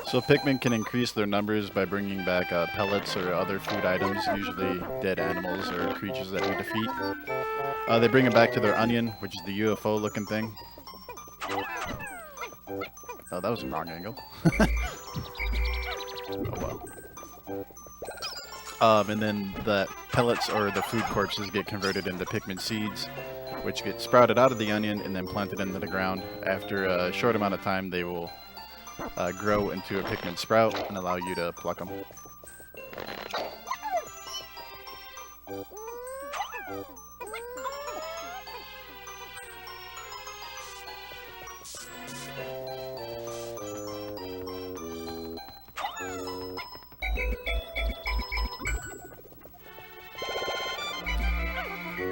So Pikmin can increase their numbers by bringing back pellets or other food items, usually dead animals or creatures that we defeat. They bring it back to their onion, which is the UFO looking thing. Oh, that was a wrong angle. Oh well. And then the pellets or the food corpses get converted into Pikmin seeds, which get sprouted out of the onion and then planted into the ground. After a short amount of time, they will grow into a Pikmin sprout and allow you to pluck them.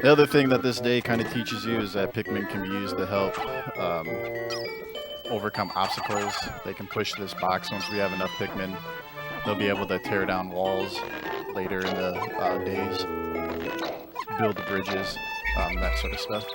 The other thing that this day kind of teaches you is that Pikmin can be used to help overcome obstacles. They can push this box once we have enough Pikmin. They'll be able to tear down walls later in the days, build bridges, that sort of stuff.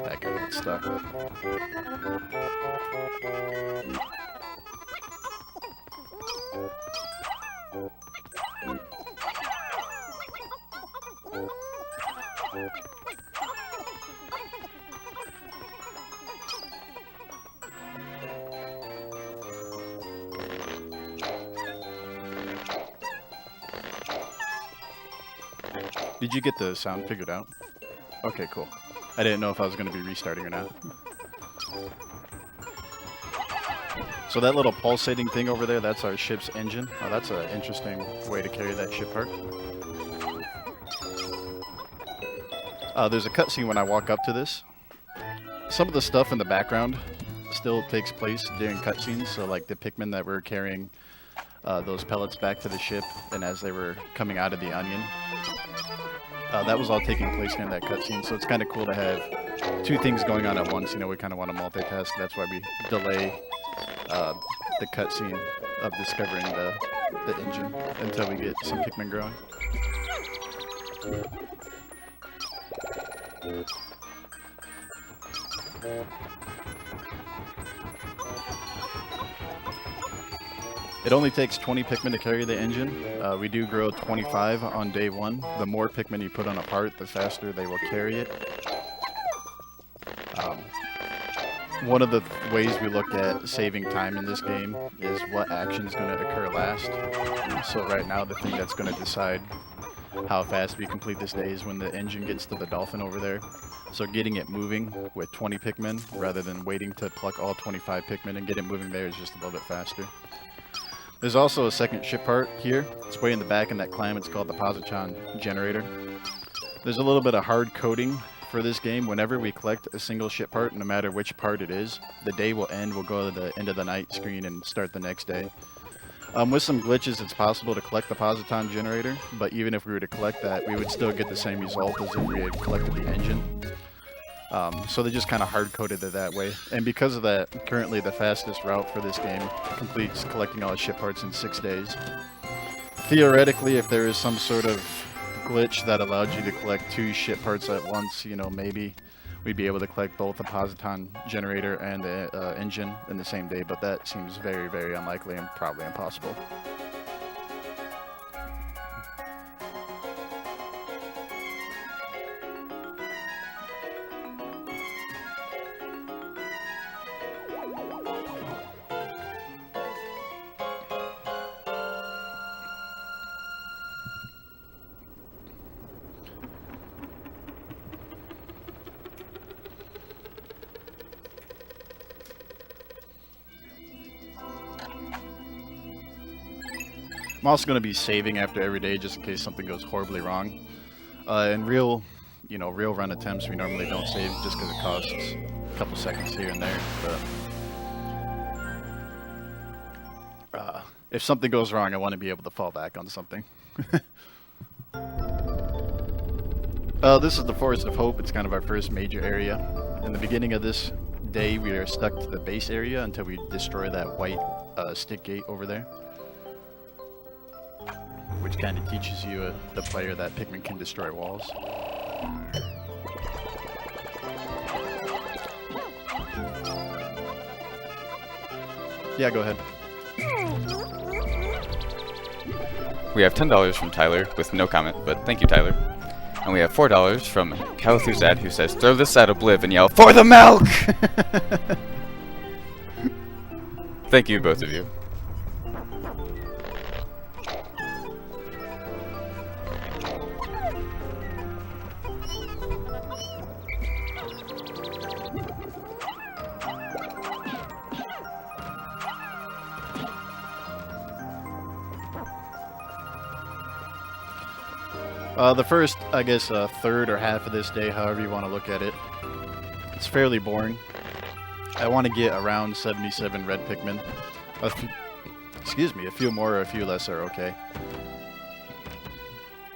That guy got stuck. Did you get the sound figured out? Okay, cool. I didn't know if I was going to be restarting or not. So that little pulsating thing over there, that's our ship's engine. Oh, that's an interesting way to carry that ship part. There's a cutscene when I walk up to this. Some of the stuff in the background still takes place during cutscenes, so like the Pikmin that were carrying those pellets back to the ship, and as they were coming out of the onion. That was all taking place during that cutscene, so it's kind of cool to have two things going on at once. You know, we kind of want to multitask. That's why we delay the cutscene of discovering the engine until we get some Pikmin growing. It only takes 20 Pikmin to carry the engine. We do grow 25 on day one. The more Pikmin you put on a part, the faster they will carry it. One of the ways we look at saving time in this game is what action is going to occur last. So right now, the thing that's going to decide how fast we complete this day is when the engine gets to the dolphin over there. So getting it moving with 20 Pikmin rather than waiting to pluck all 25 Pikmin and get it moving there is just a little bit faster. There's also a second ship part here. It's way in the back in that clam. It's called the Positron Generator. There's a little bit of hard coding for this game. Whenever we collect a single ship part, no matter which part it is, the day will end. We'll go to the end of the night screen and start the next day. With some glitches, it's possible to collect the Positron Generator, but even if we were to collect that, we would still get the same result as if we had collected the engine. So they just kind of hard-coded it that way. And because of that, currently the fastest route for this game completes collecting all the ship parts in 6 days. Theoretically, if there is some sort of glitch that allowed you to collect 2 ship parts at once, you know, maybe we'd be able to collect both the Positron Generator and the engine in the same day, but that seems very, very unlikely and probably impossible. I'm also going to be saving after every day just in case something goes horribly wrong. In real run attempts, we normally don't save just because it costs a couple seconds here and there. But if something goes wrong, I want to be able to fall back on something. This is the Forest of Hope. It's kind of our first major area. In the beginning of this day, we are stuck to the base area until we destroy that white stick gate over there, which kind of teaches you, the player, that Pikmin can destroy walls. Yeah, go ahead. We have $10 from Tyler with no comment, but thank you, Tyler. And we have $4 from Calathuzad, who says, "Throw this at Obliv and yell, 'For the milk!'" Thank you, both of you. The first, I guess, third or half of this day, however you want to look at it, it's fairly boring. I want to get around 77 red Pikmin. Excuse me, a few more or a few less are okay.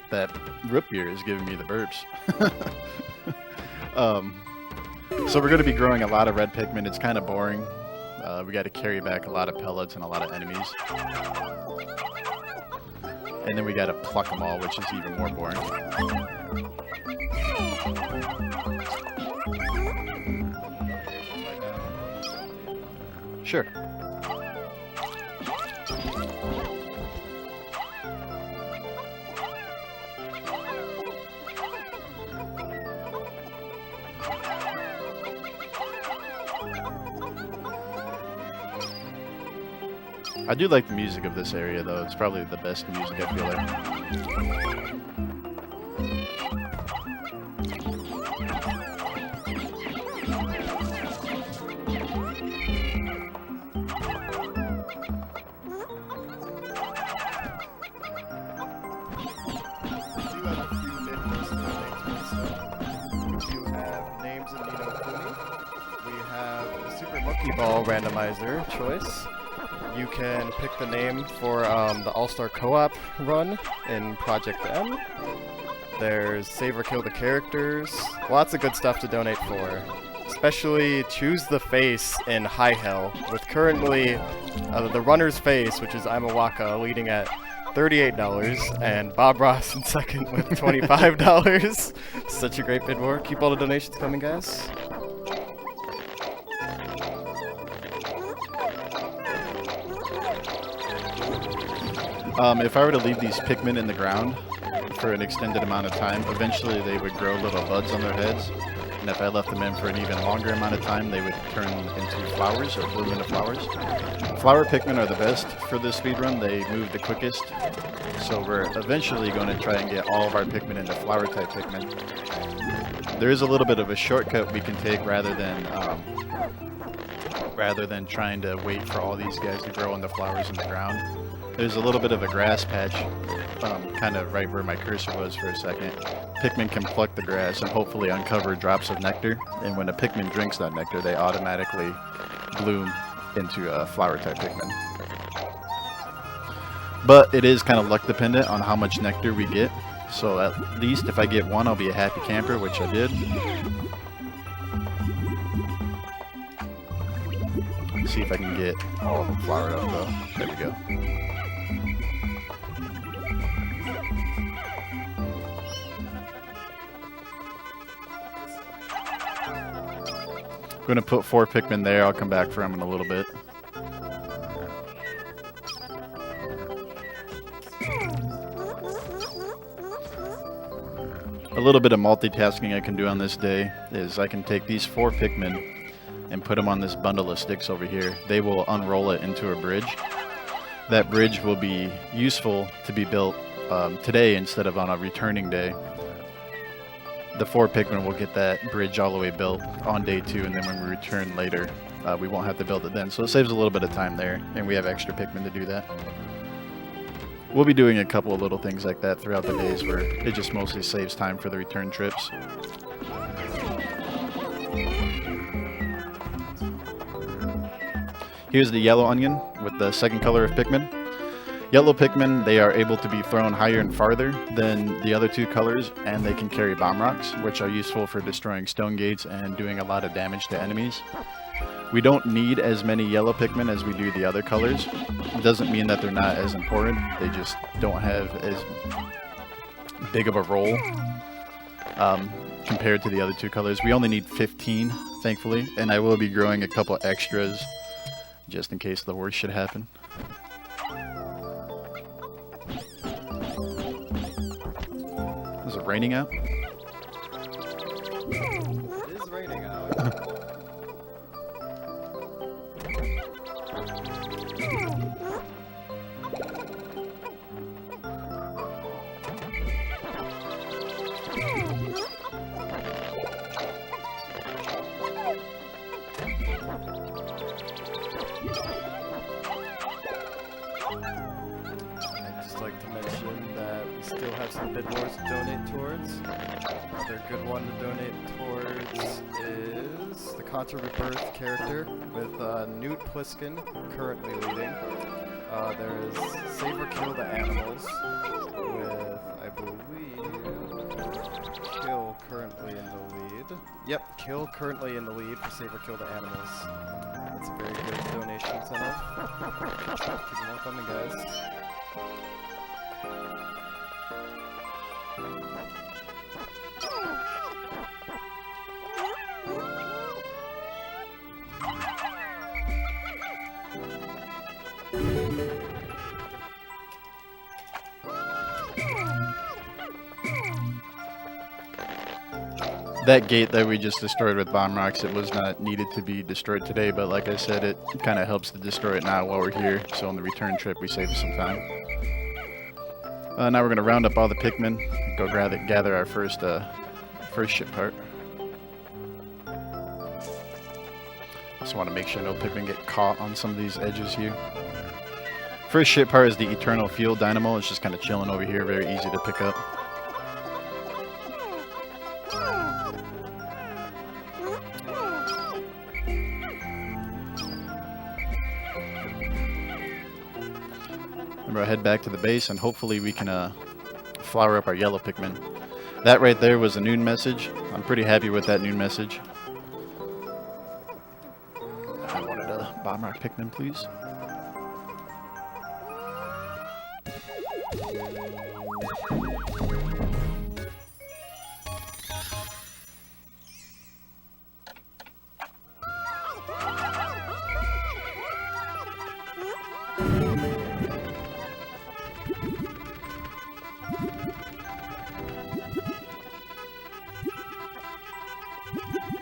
That root beer is giving me the burps. So we're going to be growing a lot of red Pikmin. It's kind of boring. We got to carry back a lot of pellets and a lot of enemies. And then we gotta pluck them all, which is even more boring. Sure. I do like the music of this area, though. It's probably the best music, I feel like. Ball randomizer choice. You can pick the name for the All-Star Co-op run in Project M. There's Save or Kill the Characters. Lots of good stuff to donate for. Especially Choose the Face in High Hell, with currently the runner's face, which is Imawaka, leading at $38, and Bob Ross in second with $25. Such a great bid war. Keep all the donations coming, guys. If I were to leave these Pikmin in the ground for an extended amount of time, eventually they would grow little buds on their heads. And if I left them in for an even longer amount of time, they would turn into flowers or bloom into flowers. Flower Pikmin are the best for this speedrun. They move the quickest. So we're eventually going to try and get all of our Pikmin into flower-type Pikmin. There is a little bit of a shortcut we can take rather than trying to wait for all these guys to grow into flowers in the ground. There's a little bit of a grass patch, kind of right where my cursor was for a second. Pikmin can pluck the grass and hopefully uncover drops of nectar, and when a Pikmin drinks that nectar, they automatically bloom into a flower-type Pikmin. But it is kind of luck dependent on how much nectar we get, so at least if I get one, I'll be a happy camper, which I did. Let's see if I can get all of them flowered up though. There we go. I'm going to put 4 Pikmin there. I'll come back for them in a little bit. A little bit of multitasking I can do on this day is I can take these 4 Pikmin and put them on this bundle of sticks over here. They will unroll it into a bridge. That bridge will be useful to be built today instead of on a returning day. The 4 Pikmin will get that bridge all the way built on day 2, and then when we return later, we won't have to build it then. So it saves a little bit of time there, and we have extra Pikmin to do that. We'll be doing a couple of little things like that throughout the days where it just mostly saves time for the return trips. Here's the yellow onion with the second color of Pikmin. Yellow Pikmin, they are able to be thrown higher and farther than the other two colors, and they can carry bomb rocks, which are useful for destroying stone gates and doing a lot of damage to enemies. We don't need as many yellow Pikmin as we do the other colors. It doesn't mean that they're not as important, they just don't have as big of a role compared to the other two colors. We only need 15, thankfully, and I will be growing a couple extras just in case the worst should happen. Is it raining out? It is raining out. I'd just like to mention that we still have some bid wars to donate towards. Another good one to donate towards is the Contra Rebirth character with Newt Pliskin currently leading. There's Save or Kill the Animals with, I believe, Kill currently in the lead. Yep, Kill currently in the lead for Save or Kill the Animals. That's a very good donation incentive. Keep them all coming, guys. That gate that we just destroyed with bomb rocks, it was not needed to be destroyed today, but like I said, it kind of helps to destroy it now while we're here, so on the return trip we save some time. Now we're going to round up all the Pikmin, go gather our first ship part. Just want to make sure no Pikmin get caught on some of these edges here. First ship part is the Eternal Fuel Dynamo. It's just kind of chilling over here, very easy to pick up. Remember, I'll head back to the base and hopefully we can flower up our yellow Pikmin. That right there was a noon message. I'm pretty happy with that noon message. I wanted a bomb rock Pikmin, please.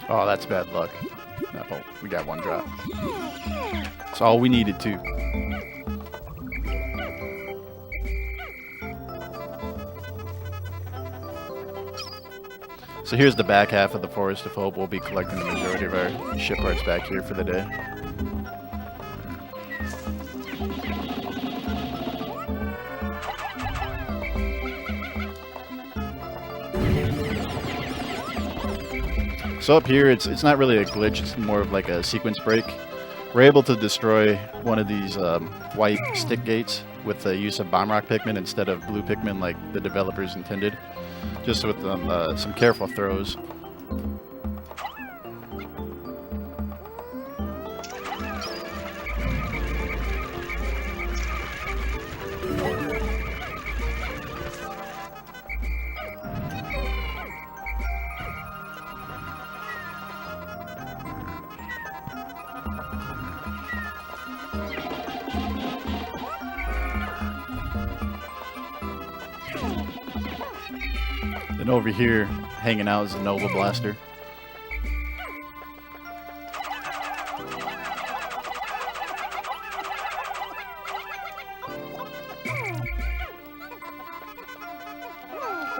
Oh, that's bad luck. No, we got one drop. That's all we needed to. So here's the back half of the Forest of Hope. We'll be collecting the majority of our ship parts back here for the day. So up here, it's not really a glitch, it's more of like a sequence break. We're able to destroy one of these white stick gates with the use of bomb rock Pikmin instead of blue Pikmin like the developers intended. Just with some careful throws. And over here, hanging out is the Nova Blaster.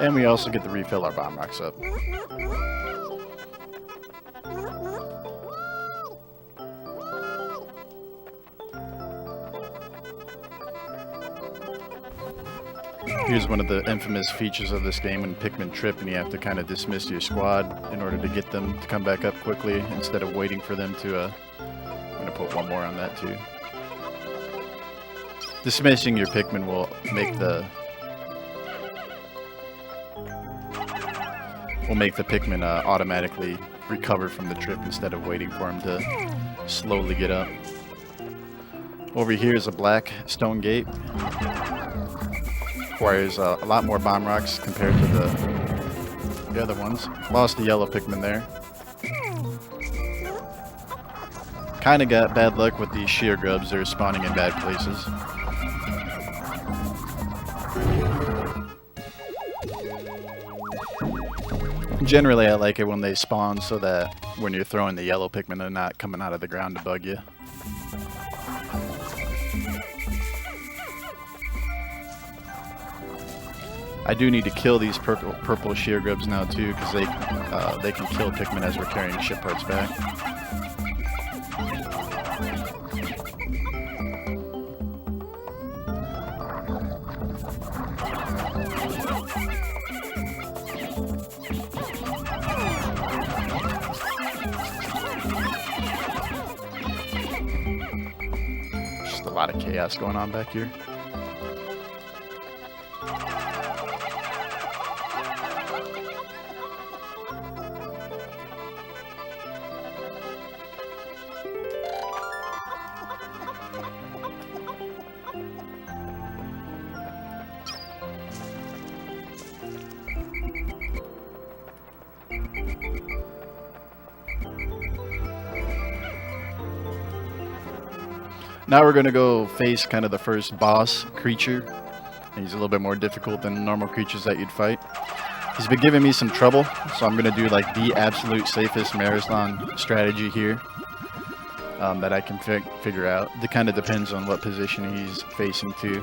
And we also get to refill our bomb rocks up. here's one of the infamous features of this game when Pikmin trip and you have to kind of dismiss your squad in order to get them to come back up quickly instead of waiting for them to, I'm going to put one more on that too. Dismissing your Pikmin will make the Pikmin automatically recover from the trip instead of waiting for him to slowly get up. Over here is a black stone gate. Requires a lot more bomb rocks compared to the other ones. Lost the yellow Pikmin there. Kinda got bad luck with these shear grubs. They're spawning in bad places. Generally, I like it when they spawn so that when you're throwing the yellow Pikmin, they're not coming out of the ground to bug you. I do need to kill these purple shear grubs now too, because they can kill Pikmin as we're carrying ship parts back. Just a lot of chaos going on back here. Now we're going to go face kind of the first boss creature. He's a little bit more difficult than normal creatures that you'd fight. He's been giving me some trouble, so I'm going to do like the absolute safest marathon strategy here that I can figure out. It kind of depends on what position he's facing to.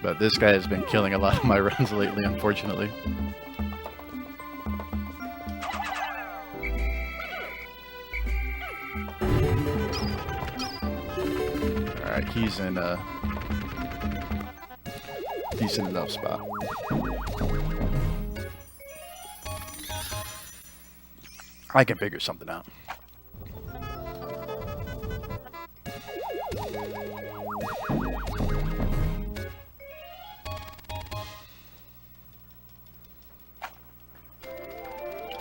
But this guy has been killing a lot of my runs lately, unfortunately. Alright, he's in a decent enough spot. I can figure something out.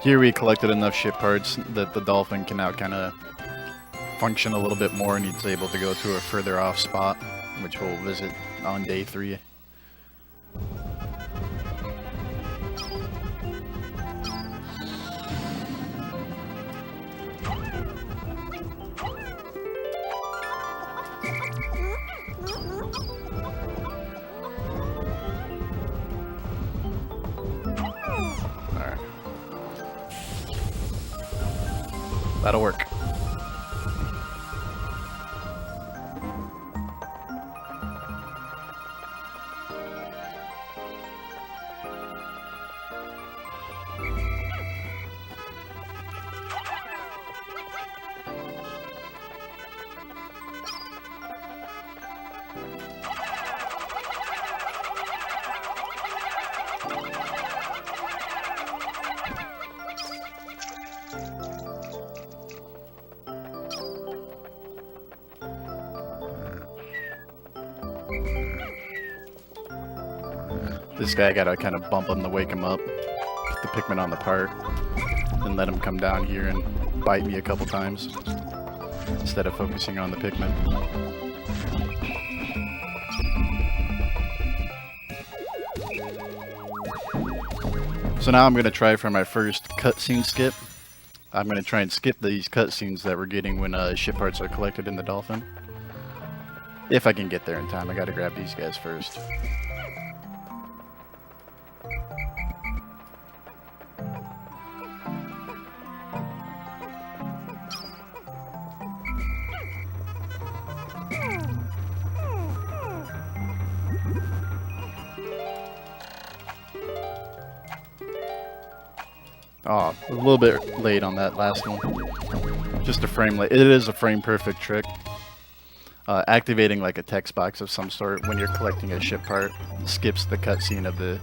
Here we collected enough ship parts that the dolphin can now kind of function a little bit more, and he's able to go to a further off spot, which we'll visit on day 3. Alright. That'll work. This guy gotta kind of bump him to wake him up, put the Pikmin on the part, and let him come down here and bite me a couple times instead of focusing on the Pikmin. So now I'm gonna try for my first cutscene skip. I'm gonna try and skip these cutscenes that we're getting when ship parts are collected in the Dolphin. If I can get there in time, I gotta grab these guys first. Oh, a little bit late on that last one. Just a frame late. It is a frame perfect trick. Activating like a text box of some sort when you're collecting a ship part skips the cutscene of the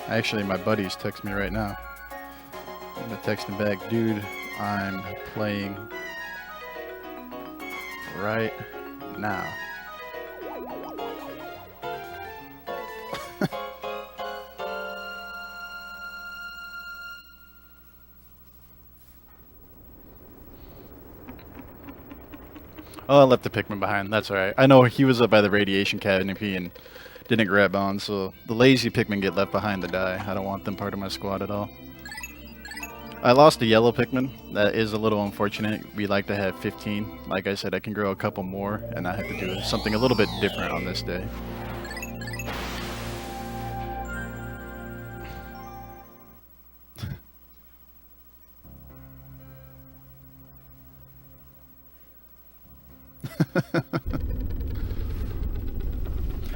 Actually, my buddies text me right now. I'm gonna text him back, dude. I'm playing right now. Oh, I left the Pikmin behind. That's alright. I know he was up by the radiation canopy and didn't grab on, so the lazy Pikmin get left behind to die. I don't want them part of my squad at all. I lost a yellow Pikmin. That is a little unfortunate. We like to have 15. Like I said, I can grow a couple more, and I have to do something a little bit different on this day.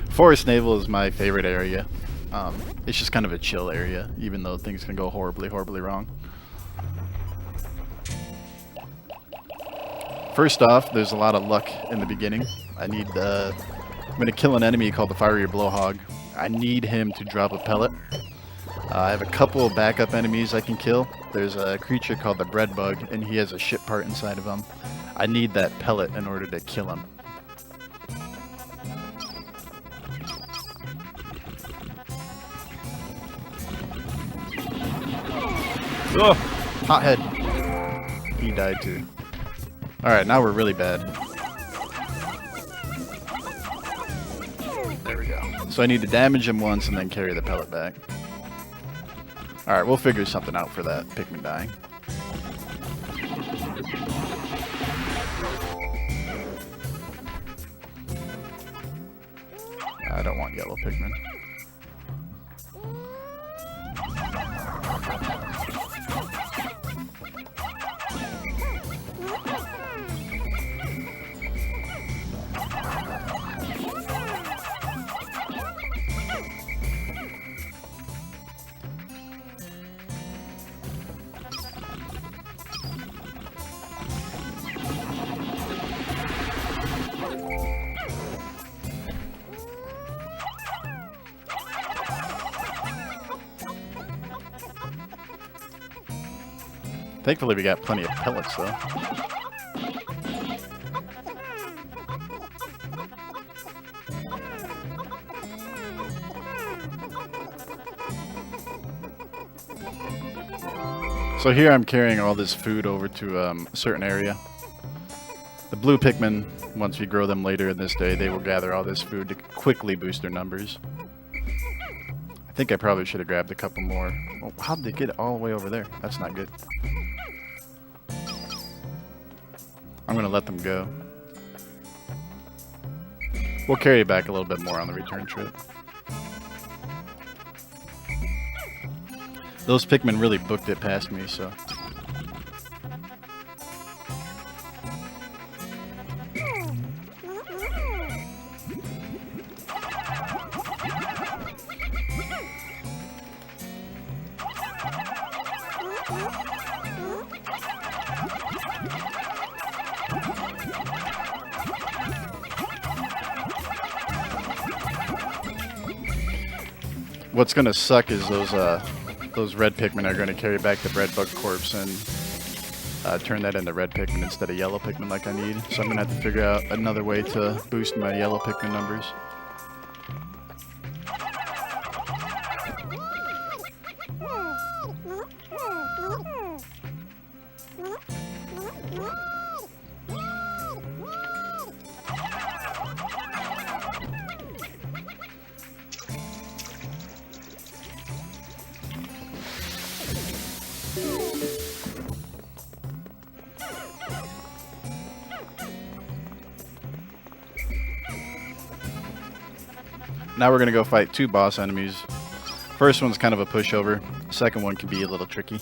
Forest Naval is my favorite area. It's just kind of a chill area, even though things can go horribly, horribly wrong. First off, there's a lot of luck in the beginning. I'm going to kill an enemy called the Fiery Blowhog. I need him to drop a pellet. I have a couple of backup enemies I can kill. There's a creature called the Bread Bug, and he has a ship part inside of him. I need that pellet in order to kill him. Oh, hothead. He died too. Alright, now we're really bad. There we go. So I need to damage him once and then carry the pellet back. Alright, we'll figure something out for that Pikmin dying. I don't want yellow Pikmin. Thankfully, we got plenty of pellets, though. So here I'm carrying all this food over to a certain area. The blue Pikmin, once we grow them later in this day, they will gather all this food to quickly boost their numbers. I think I probably should have grabbed a couple more. Oh, how'd they get all the way over there? That's not good. I'm going to let them go. We'll carry it back a little bit more on the return trip. Those Pikmin really booked it past me, so... What's gonna suck is those red Pikmin are gonna carry back the bread bug corpse and turn that into red Pikmin instead of yellow Pikmin like I need. So I'm gonna have to figure out another way to boost my yellow Pikmin numbers. Now we're going to go fight two boss enemies. First one's kind of a pushover. Second one can be a little tricky.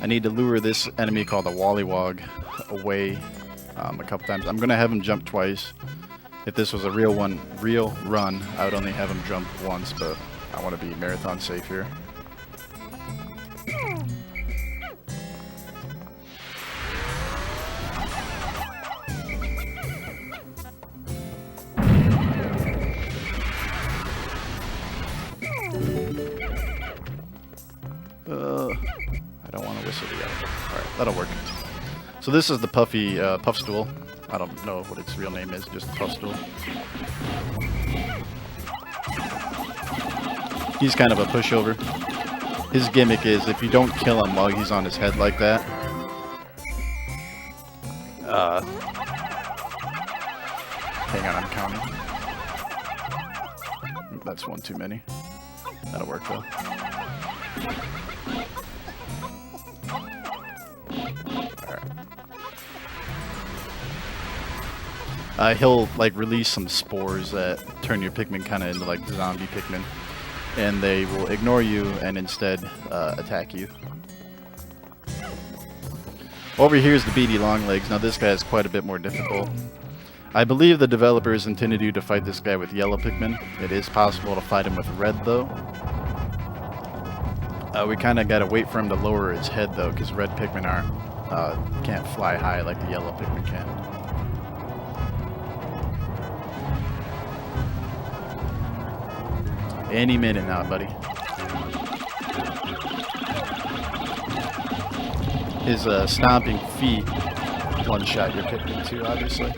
I need to lure this enemy called the Wollywog away a couple times. I'm going to have him jump twice. If this was a real run, I would only have him jump once, but I want to be marathon safe here. that'll work. So this is the puffy puff stool. I don't know what its real name is, just puff stool. He's kind of a pushover. His gimmick is if you don't kill him while he's on his head like that, hang on, I'm counting. That's one too many. That'll work though. Alright. He'll like release some spores that turn your Pikmin kind of into like zombie Pikmin, and they will ignore you and instead attack you. Over here is the beady longlegs. Now this guy is quite a bit more difficult. I believe the developers intended you to fight this guy with yellow Pikmin. It is possible to fight him with red though. We kind of gotta wait for him to lower his head though, because red Pikmin can't fly high like the yellow Pikmin can. Any minute now, buddy. His stomping feet one-shot your Pikmin too, obviously.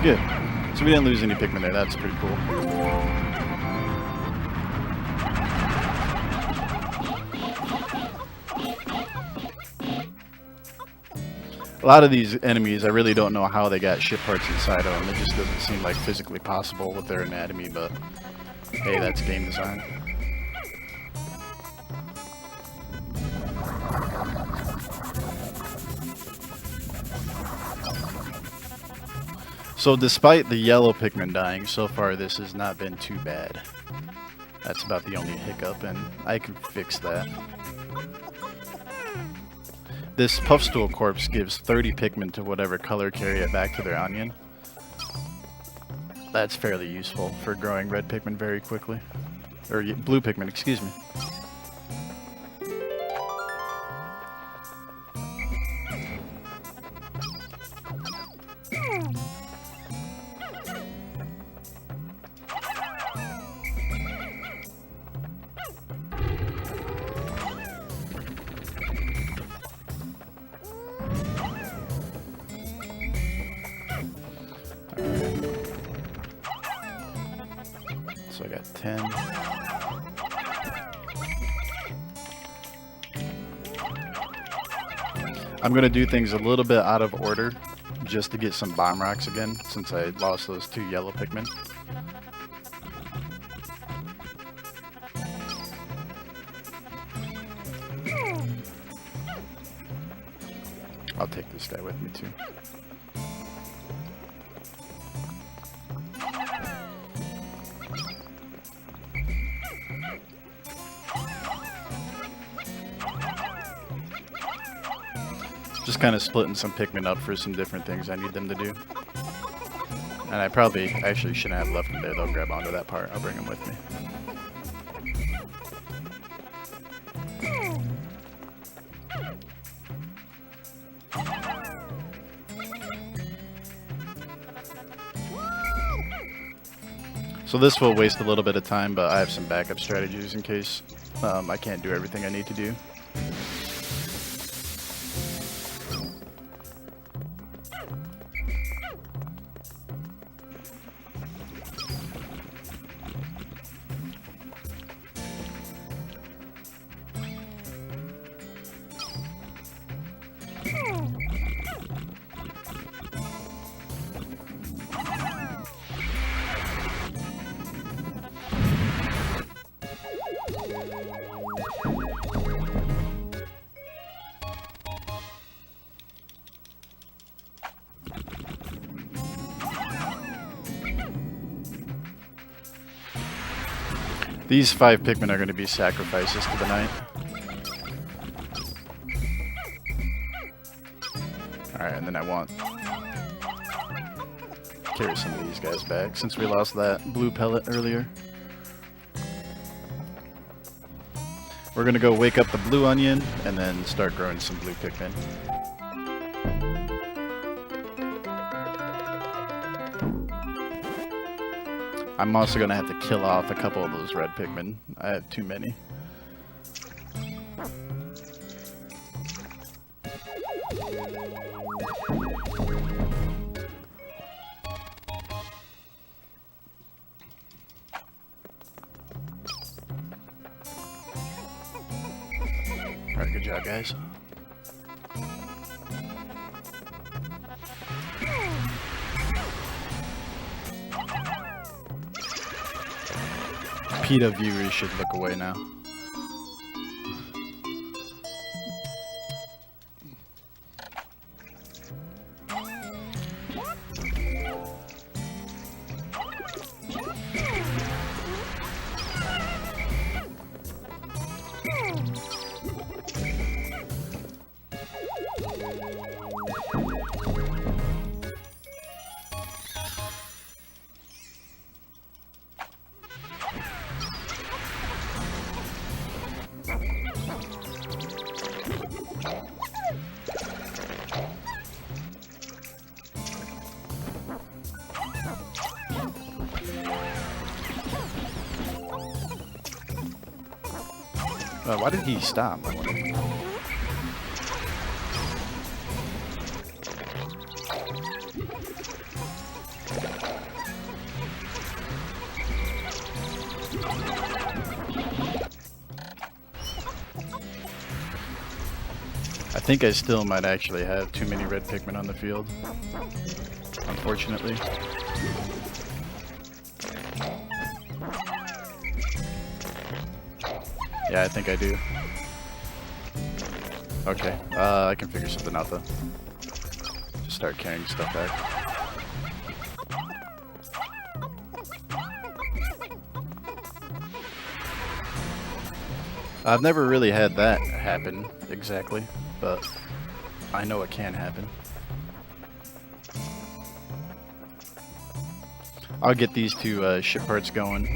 Good. So we didn't lose any Pikmin there. That's pretty cool. A lot of these enemies, I really don't know how they got ship parts inside of them. It just doesn't seem like physically possible with their anatomy, but hey, that's game design. So despite the yellow Pikmin dying, so far this has not been too bad. That's about the only hiccup, and I can fix that. This Puffstool corpse gives 30 Pikmin to whatever color carry it back to their onion. That's fairly useful for growing red Pikmin very quickly. Or blue Pikmin, excuse me. So I got 10. I'm going to do things a little bit out of order just to get some bomb rocks again, since I lost those 2 yellow Pikmin. I'll take this guy with me too. Just kind of splitting some Pikmin up for some different things I need them to do. And I probably actually shouldn't have left them there. They'll grab onto that part. I'll bring them with me. So this will waste a little bit of time, but I have some backup strategies in case I can't do everything I need to do. These 5 Pikmin are going to be sacrifices to the night. Alright, and then I want to carry some of these guys back since we lost that blue pellet earlier. We're going to go wake up the blue onion and then start growing some blue Pikmin. I'm also gonna have to kill off a couple of those red Pikmin. I have too many. Alright, good job, guys. PETA viewers should look away now. Why did he stop? I think I still might actually have too many red Pikmin on the field, unfortunately. Yeah, I think I do. Okay, I can figure something out though. Just start carrying stuff back. I've never really had that happen exactly, but I know it can happen. I'll get these two ship parts going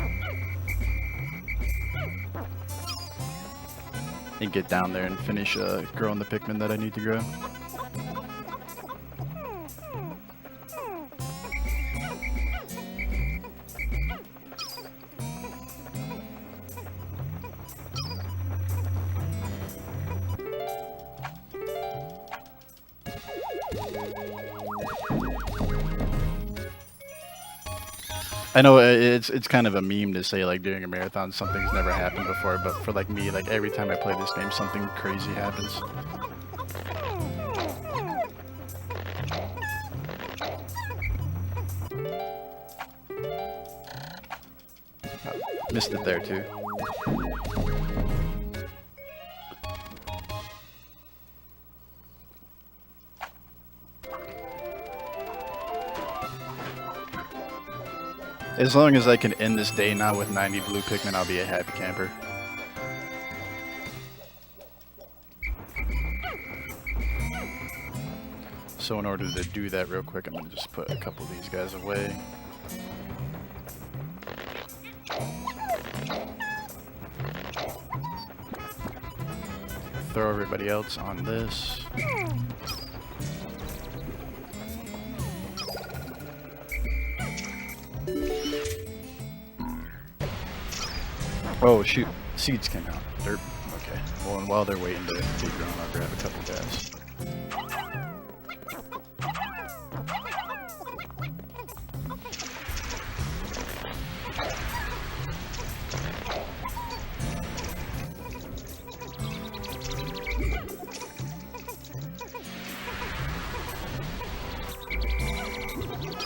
and get down there and finish growing the Pikmin that I need to grow. I know it's kind of a meme to say like during a marathon something's never happened before, but for like me, like every time I play this game something crazy happens. Oh, missed it there too. As long as I can end this day now with 90 blue Pikmin, I'll be a happy camper. So in order to do that real quick, I'm going to just put a couple of these guys away. Throw everybody else on this. Oh shoot, seeds came out. Dirt. Okay. Well, and while they're waiting to get grown, I'll grab a couple guys.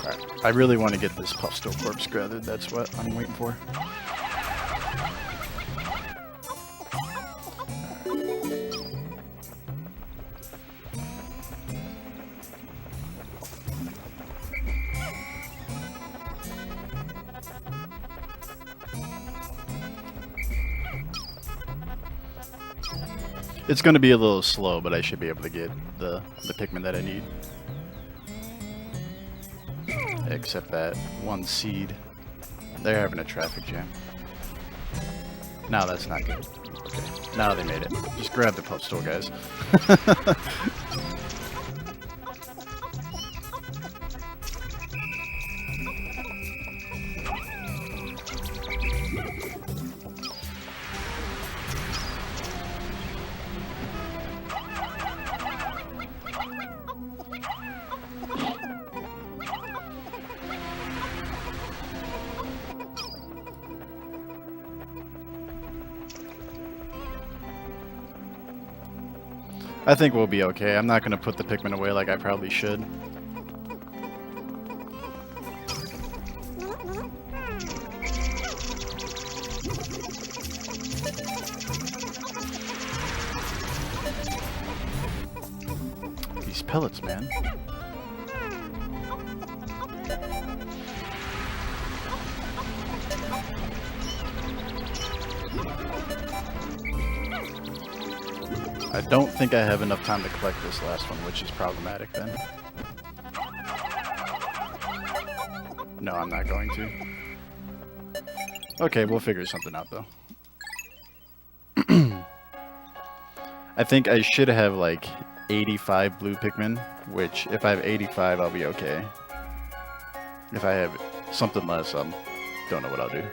Alright. I really want to get this Puffstone corpse gathered. That's what I'm waiting for. It's going to be a little slow, but I should be able to get the Pikmin that I need. Except that one seed. They're having a traffic jam. No, that's not good. Okay, now they made it. Just grab the Puffstone, guys. I think we'll be okay. I'm not going to put the Pikmin away like I probably should. These pellets, man. I don't think I have enough time to collect this last one, which is problematic then. No, I'm not going to. Okay, we'll figure something out though. I think I should have like 85 blue Pikmin, which if I have 85, I'll be okay. If I have something less, don't know what I'll do.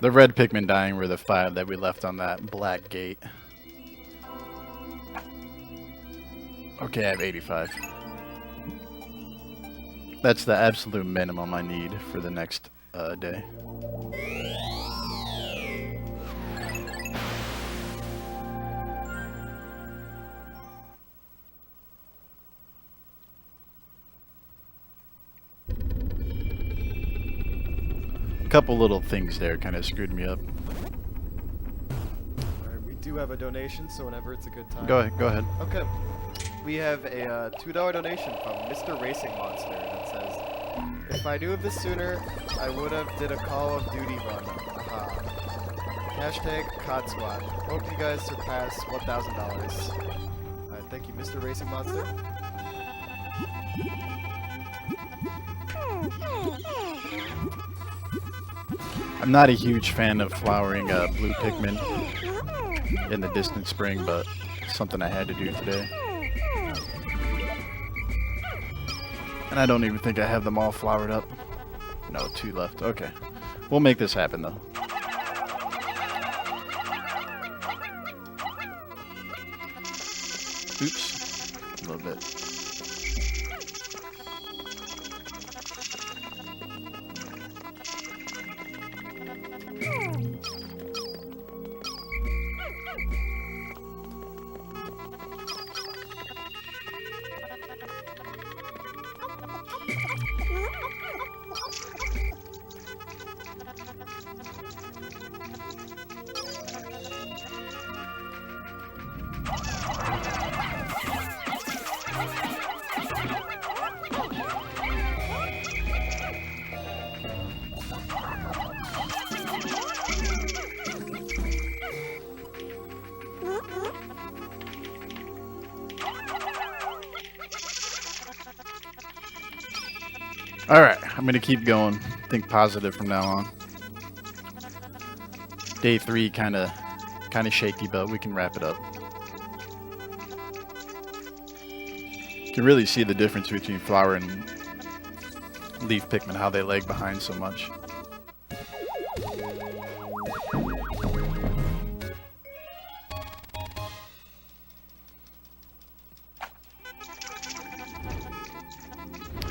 The red Pikmin dying were the 5 that we left on that black gate. Okay, I have 85. That's the absolute minimum I need for the next day. Couple little things there kind of screwed me up. Alright, we do have a donation, so whenever it's a good time. Go ahead. Okay. We have a $2 donation from Mr. Racing Monster that says, "If I knew of this sooner, I would have did a Call of Duty run. Aha. Hashtag COD Squad. Hope you guys surpass $1,000. Alright, thank you, Mr. Racing Monster. I'm not a huge fan of flowering blue Pikmin in the distant spring, but something I had to do today. And I don't even think I have them all flowered up. No, 2 left. Okay. We'll make this happen, though. Oops. A little bit. Alright, I'm gonna keep going. Think positive from now on. Day 3 kinda shaky, but we can wrap it up. You can really see the difference between flower and leaf Pikmin, how they lag behind so much.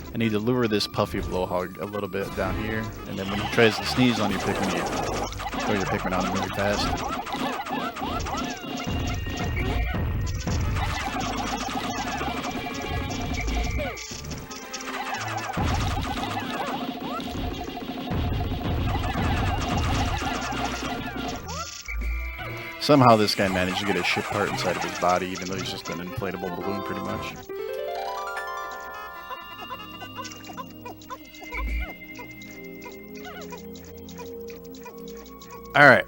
I need to lure this puffy blowhog a little bit down here, and then when he tries to sneeze on your Pikmin, you throw your Pikmin on him really fast. Somehow this guy managed to get a ship part inside of his body, even though he's just an inflatable balloon pretty much. Alright,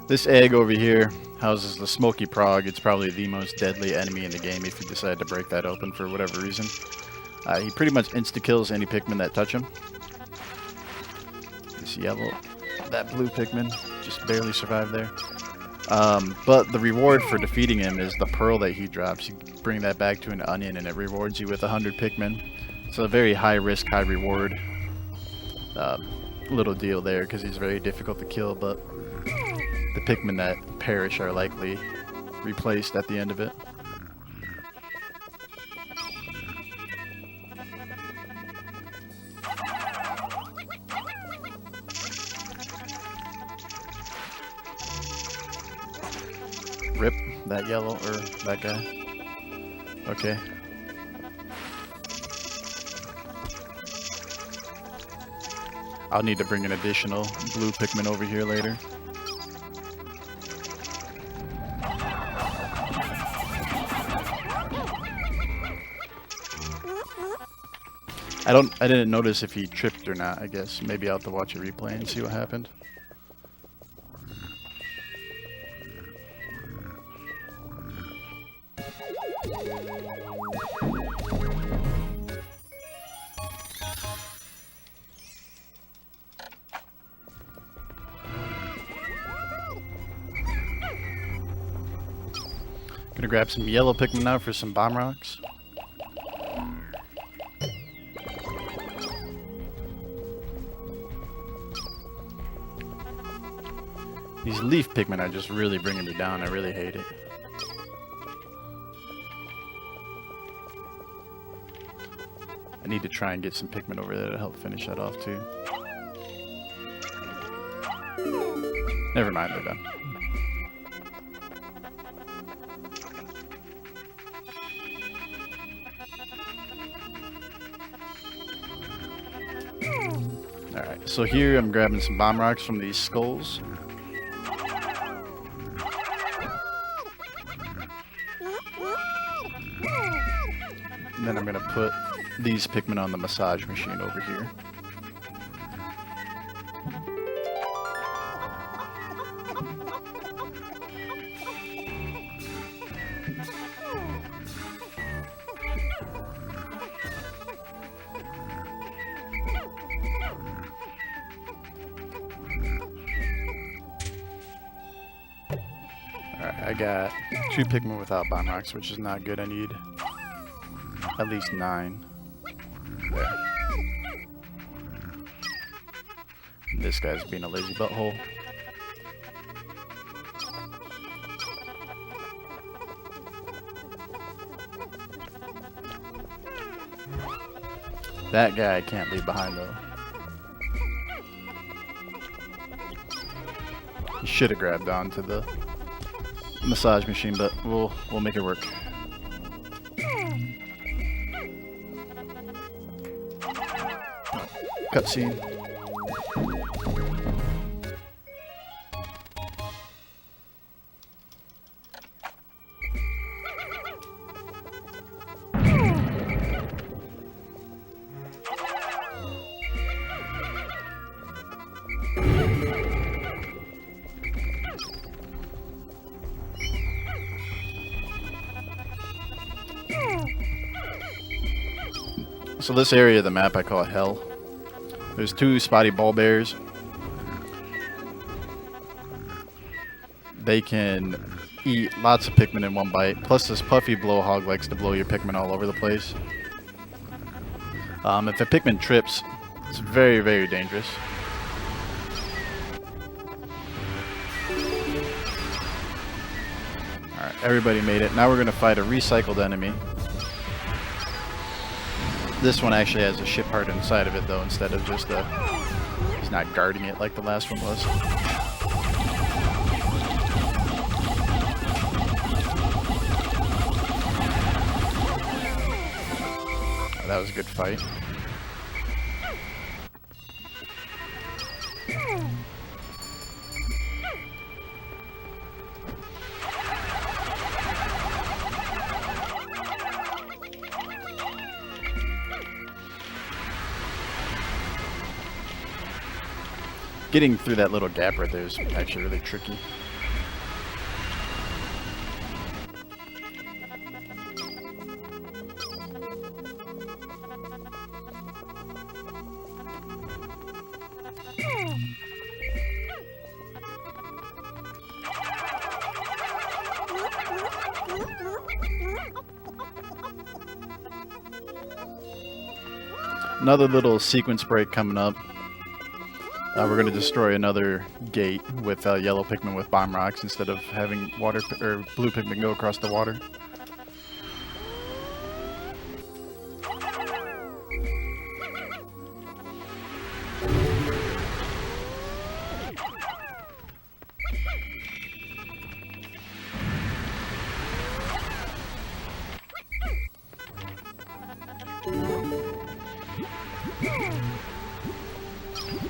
this egg over here houses the Smoky Prog. It's probably the most deadly enemy in the game if you decide to break that open for whatever reason. He pretty much insta-kills any Pikmin that touch him. This yellow, that blue Pikmin just barely survived there. But the reward for defeating him is the pearl that he drops. You bring that back to an onion and it rewards you with 100 Pikmin. It's a very high risk, high reward little deal there because he's very difficult to kill, but the Pikmin that perish are likely replaced at the end of it. Rip that yellow or that guy. Okay. I'll need to bring an additional blue Pikmin over here later. I didn't notice if he tripped or not, I guess. Maybe I'll have to watch a replay and see what happened. Gonna grab some yellow Pikmin now for some bomb rocks. These leaf Pikmin are just really bringing me down. I really hate it. I need to try and get some Pikmin over there to help finish that off too. Never mind, they're done. Alright, so here I'm grabbing some bomb rocks from these skulls. And then I'm going to put these Pikmin on the massage machine over here. Alright, I got 2 Pikmin without bomb rocks, which is not good. I need at least 9. There. This guy's being a lazy butthole. That guy I can't leave behind though. He should have grabbed onto the massage machine, but we'll make it work. Cutscene. So this area of the map I call Hell. There's 2 spotty ball bears. They can eat lots of Pikmin in one bite. Plus this puffy blowhog likes to blow your Pikmin all over the place. If a Pikmin trips, it's very, very dangerous. Alright, everybody made it. Now we're going to fight a recycled enemy. This one actually has a ship heart inside of it though, instead of just a... He's not guarding it like the last one was. That was a good fight. Getting through that little gap right there is actually really tricky. Another little sequence break coming up. We're going to destroy another gate with yellow Pikmin with bomb rocks instead of having blue Pikmin go across the water.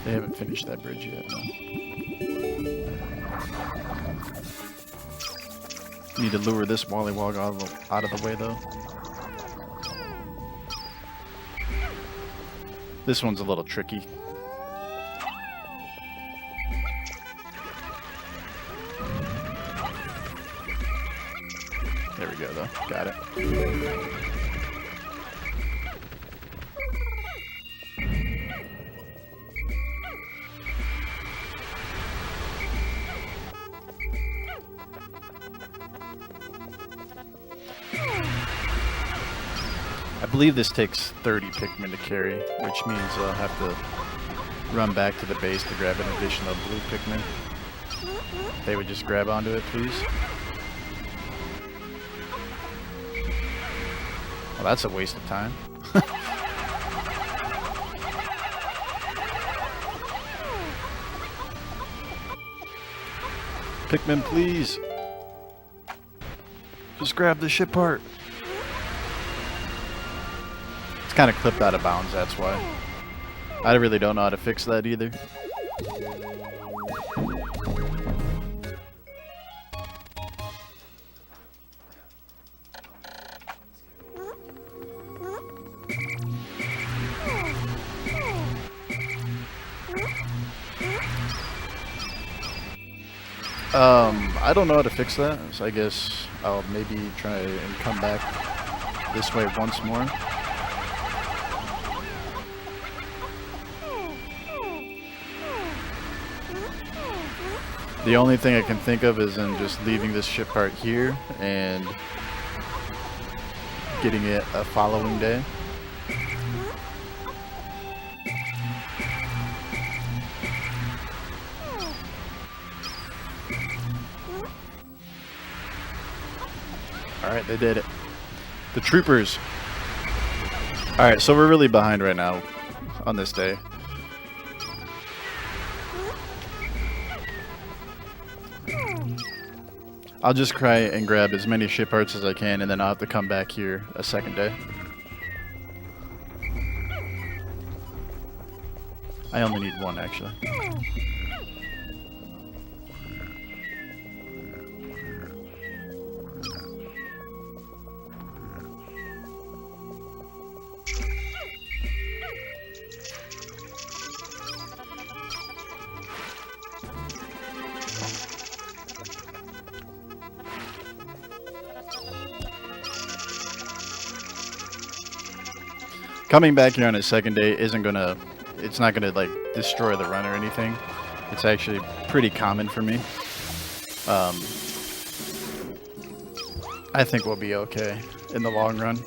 They haven't finished that bridge yet, no. Need to lure this Wallywog out of the way, though. This one's a little tricky. There we go, though. Got it. I believe this takes 30 Pikmin to carry, which means I'll have to run back to the base to grab an additional blue Pikmin. If they would just grab onto it, please. Well, that's a waste of time. Pikmin, please! Just grab the ship part! Kind of clipped out of bounds, that's why. I really don't know how to fix that either. I don't know how to fix that, so I guess I'll maybe try and come back this way once more. The only thing I can think of is in just leaving this ship part here and getting it a following day. Alright, they did it. The troopers. Alright, so we're really behind right now on this day. I'll just try and grab as many ship parts as I can, and then I'll have to come back here a second day. I only need one, actually. Coming back here on a second day isn't gonna, it's not gonna like destroy the run or anything. It's actually pretty common for me. I think we'll be okay in the long run.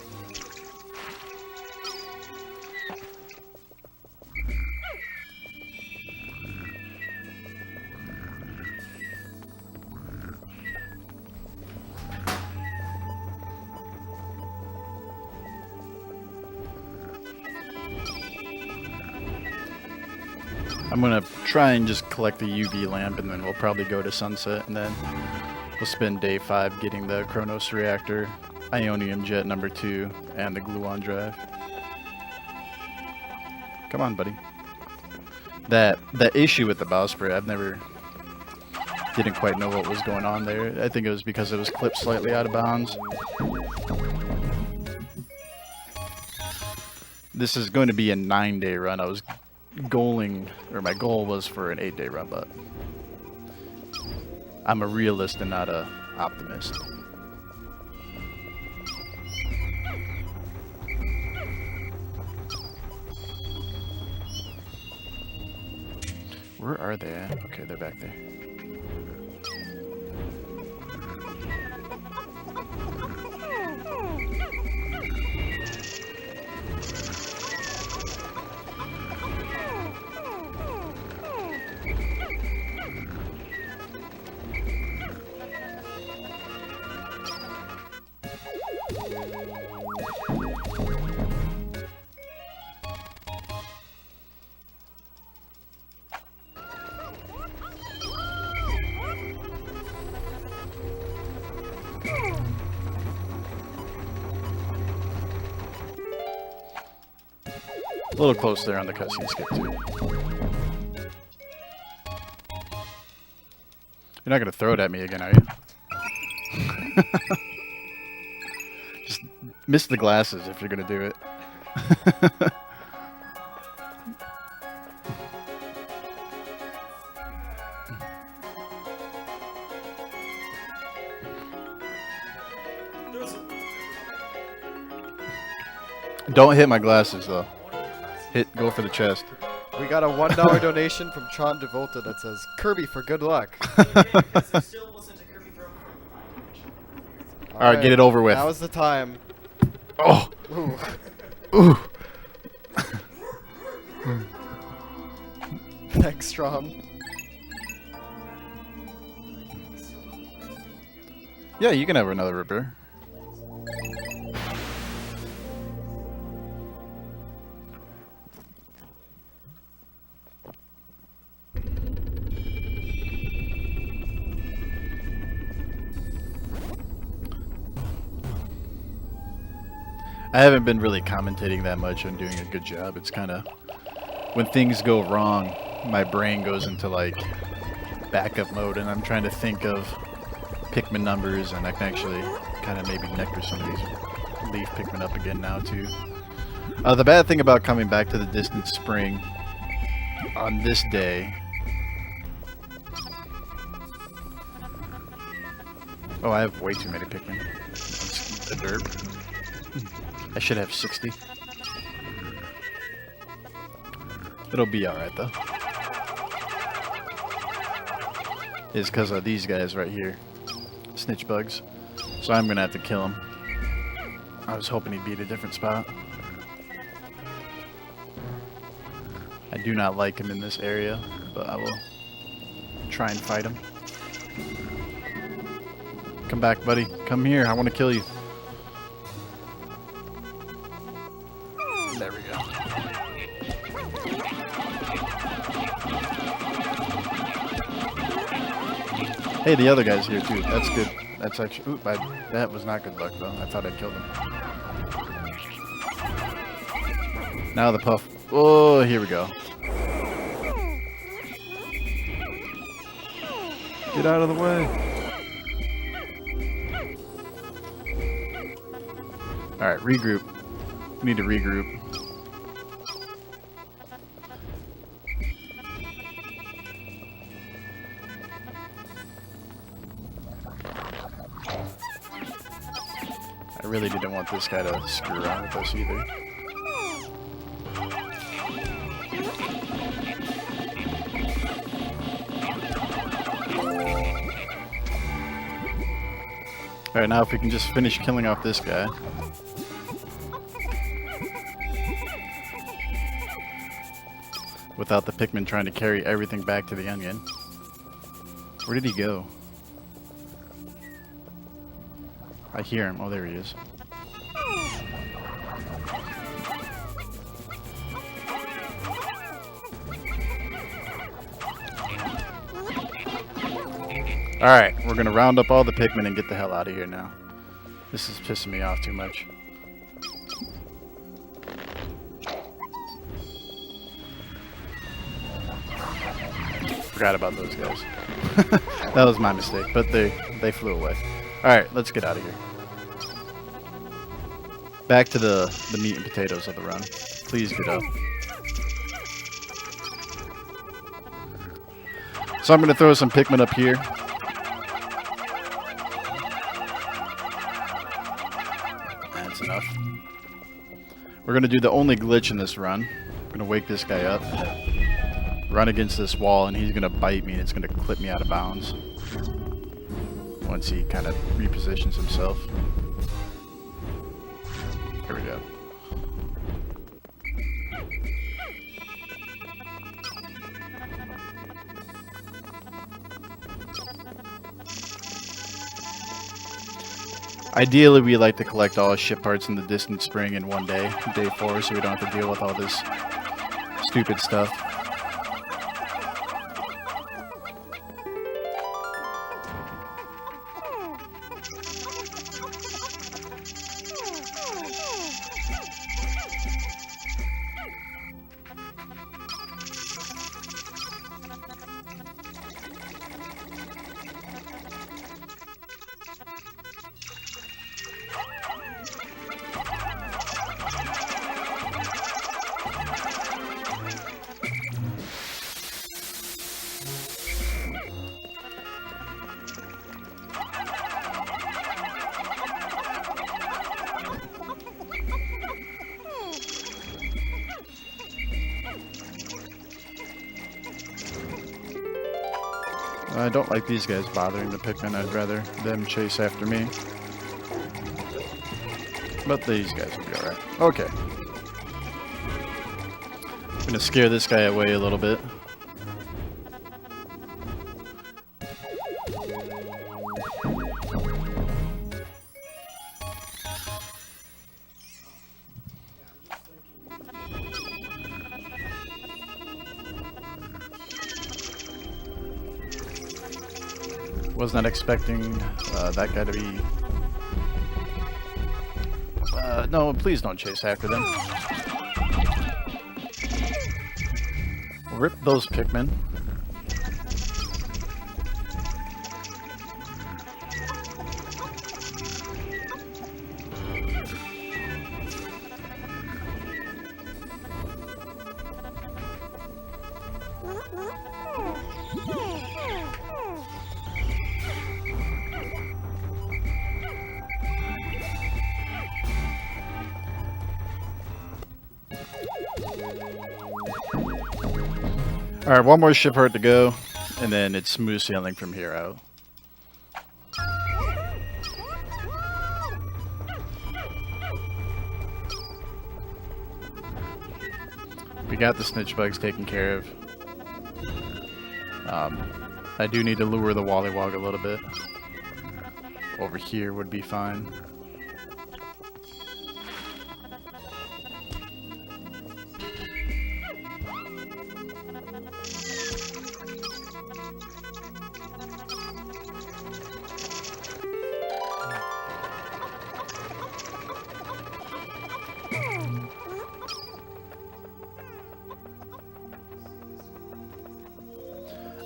I'm gonna try and just collect the UV lamp, and then we'll probably go to sunset, and then we'll spend day 5 getting the Chronos reactor, Ionium jet number 2, and the gluon drive. Come on, buddy. That issue with the bowsprit, didn't quite know what was going on there. I think it was because it was clipped slightly out of bounds. This is going to be a 9-day run. I was my goal was for an 8-day run, but I'm a realist and not a optimist. Where are they at? Okay, they're back there. little close there on the cutscene skip too. You're not gonna throw it at me again, are you? Just miss the glasses if you're gonna do it. Don't hit my glasses though. Go for the chest. We got a $1 donation from Tron Devolta that says, Kirby for good luck. Alright, get it over with. Now's the time. Oh! Ooh. Ooh! Thanks, Tron. Yeah, you can have another Ripper. I haven't been really commentating that much on doing a good job. It's kind of, when things go wrong, my brain goes into like backup mode and I'm trying to think of Pikmin numbers, and I can actually kind of maybe nectar some of these leaf Pikmin up again now too. The bad thing about coming back to the distant spring on this day. Oh, I have way too many Pikmin. That's the derp. I should have 60. It'll be alright though. It's because of these guys right here. Snitch bugs. So I'm gonna have to kill him. I was hoping he'd be at a different spot. I do not like him in this area, but I will try and fight him. Come back, buddy. Come here. I want to kill you. There we go. Hey, the other guy's here too. That's good. That's actually... Oop, that was not good luck though. I thought I'd killed him. Now the puff. Oh, here we go. Get out of the way. Alright, regroup. We need to regroup. I really didn't want this guy to screw around with us either. Alright, now if we can just finish killing off this guy. Without the Pikmin trying to carry everything back to the onion. Where did he go? I hear him. Oh, there he is. Alright, we're gonna round up all the Pikmin and get the hell out of here now. This is pissing me off too much. Forgot about those guys. That was my mistake, but they flew away. Alright, let's get out of here. Back to the meat and potatoes of the run. Please get up. So I'm going to throw some Pikmin up here. That's enough. We're going to do the only glitch in this run. I'm going to wake this guy up. Run against this wall, and he's going to bite me, and it's going to clip me out of bounds. Once he kind of repositions himself. Here we go. Ideally, we like to collect all ship parts in the distant spring in one day, day 4, so we don't have to deal with all this stupid stuff. I don't like these guys bothering the Pikmin. I'd rather them chase after me. But these guys will be alright. Okay. I'm gonna scare this guy away a little bit. Was not expecting that guy to be... no, please don't chase after them. Rip those Pikmin. Alright, one more ship herd to go, and then it's smooth sailing from here out. We got the snitch bugs taken care of. I do need to lure the Wallywog a little bit. Over here would be fine.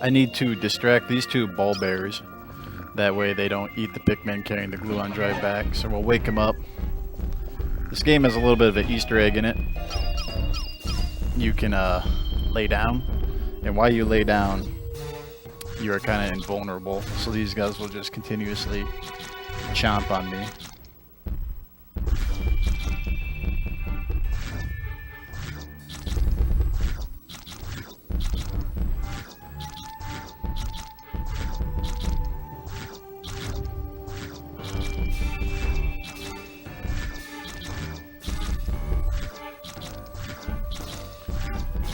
I need to distract these two ball bears. That way they don't eat the Pikmin carrying the glue on drive back. So we'll wake them up. This game has a little bit of an Easter egg in it. You can lay down. And while you lay down, you are kind of invulnerable. So these guys will just continuously chomp on me.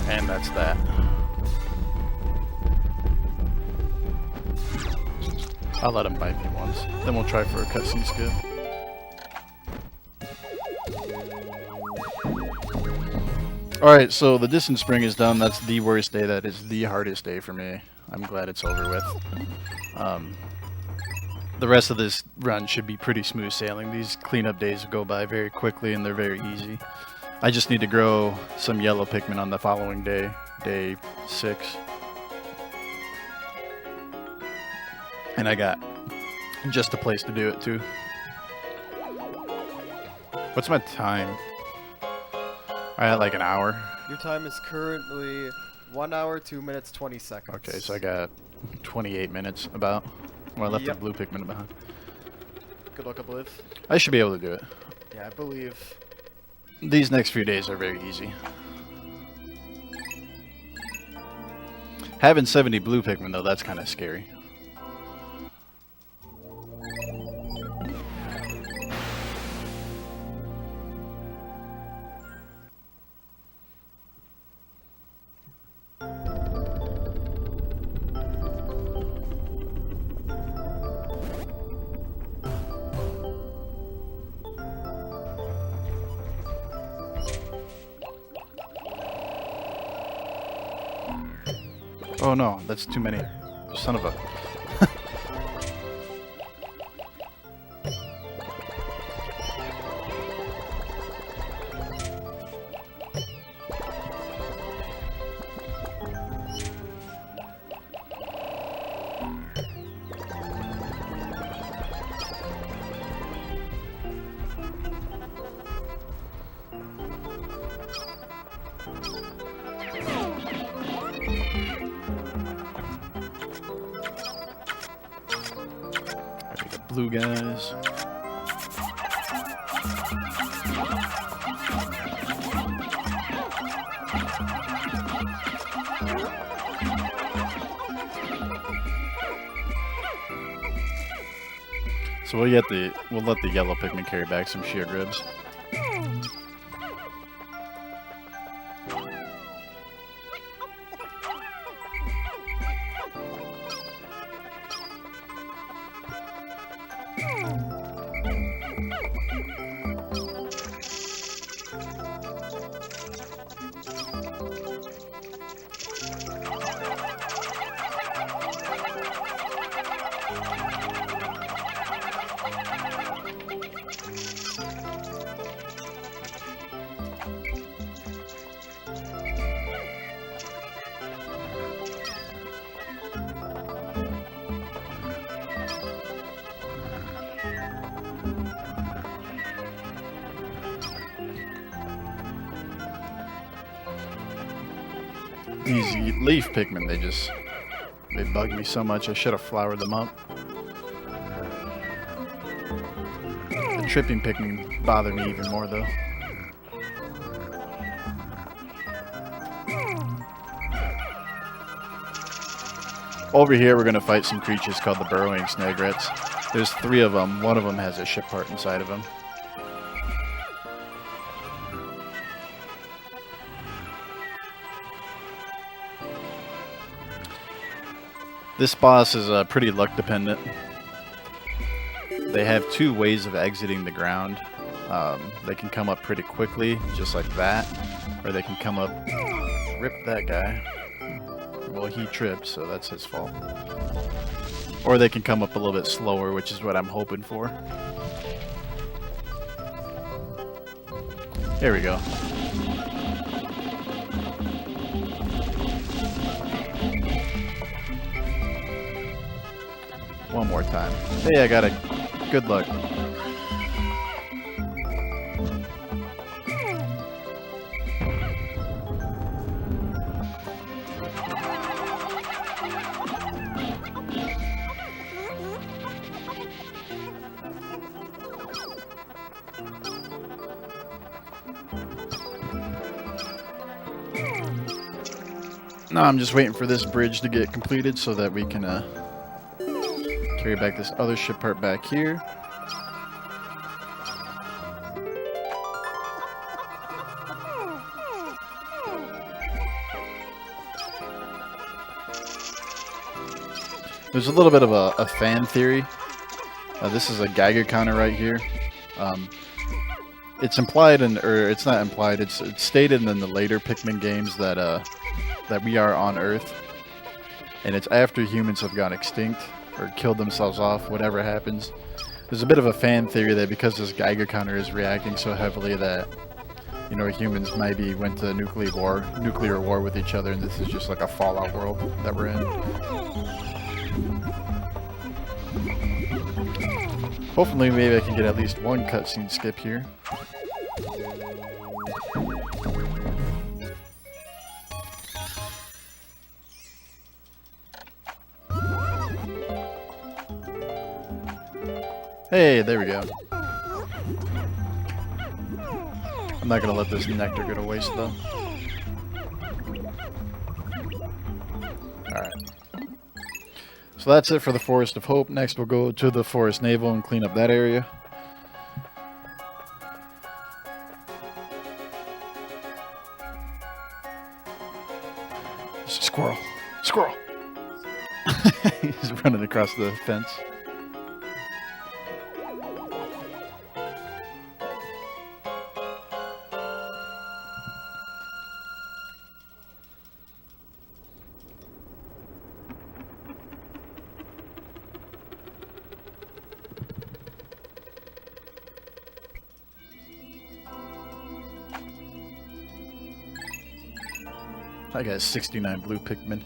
And that's that. I'll let him bite me once. Then we'll try for a cutscene skip. Alright, so the distance spring is done. That's the worst day. That is the hardest day for me. I'm glad it's over with. The rest of this run should be pretty smooth sailing. These cleanup days go by very quickly and they're very easy. I just need to grow some yellow Pikmin on the following day, day 6. And I got just a place to do it too. What's my time? I had like an hour. Your time is currently 1 hour, 2 minutes, 20 seconds. Okay, so I got 28 minutes about. Well, I left the blue Pikmin behind. Good luck, Obliv. I should be able to do it. Yeah, I believe. These next few days are very easy. Having 70 blue Pikmin though, that's kind of scary. Oh no, that's too many. Son of a... blue guys. So we'll let the yellow Pikmin carry back some sheared ribs. These leaf Pikmin, they bug me so much. I should have flowered them up. The tripping Pikmin bother me even more though. Over here we're gonna fight some creatures called the burrowing snagrets. There's 3 of them. One of them has a ship part inside of him. This boss is pretty luck dependent. They have 2 ways of exiting the ground. They can come up pretty quickly, just like that, or they can come up, rip that guy. Well, he tripped, so that's his fault. Or they can come up a little bit slower, which is what I'm hoping for. There we go. One more time. Hey, I got it. Good luck. No, I'm just waiting for this bridge to get completed so that we can carry back this other ship part back here. There's a little bit of a fan theory. This is a Geiger counter right here. It's implied or it's not implied. It's stated in the later Pikmin games that that we are on Earth, and it's after humans have gone extinct or killed themselves off, whatever happens. There's a bit of a fan theory that because this Geiger counter is reacting so heavily that, you know, humans maybe went to nuclear war with each other, and this is just like a fallout world that we're in. Hopefully maybe I can get at least one cutscene skip here. Hey, there we go. I'm not gonna let this nectar go to waste though. Alright. So that's it for the Forest of Hope. Next we'll go to the Forest Navel and clean up that area. There's a squirrel. Squirrel! He's running across the fence. I got 69 blue Pikmin.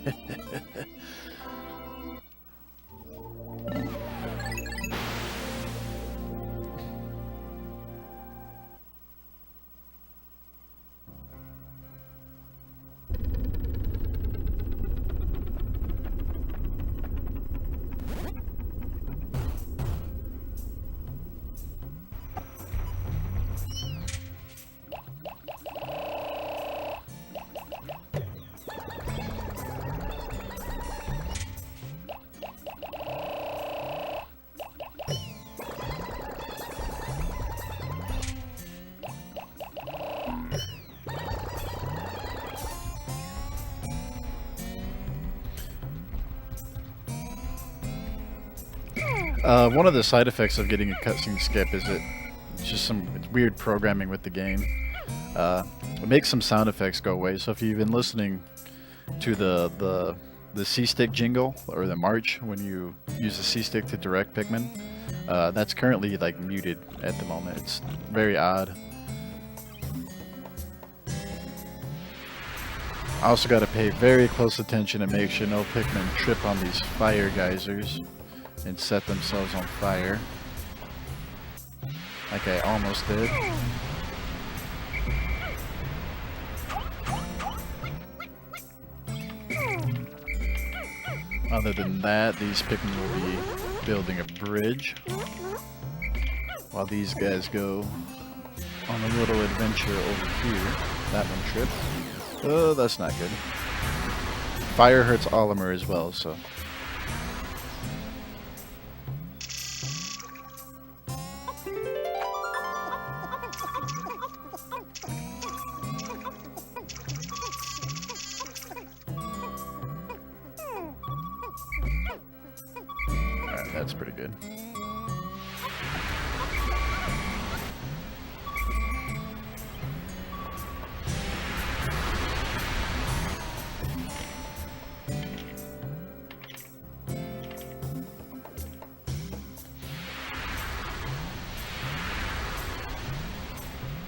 One of the side effects of getting a cutscene skip is it's just some weird programming with the game. It makes some sound effects go away. So if you've been listening to the C-stick jingle or the march when you use the C-stick to direct Pikmin, that's currently like muted at the moment. It's very odd. I also got to pay very close attention and make sure no Pikmin trip on these fire geysers and set themselves on fire. Like I almost did. Other than that, these Pikmin will be building a bridge while these guys go on a little adventure over here. That one tripped. Oh, that's not good. Fire hurts Olimer as well, so. Alright, that's pretty good.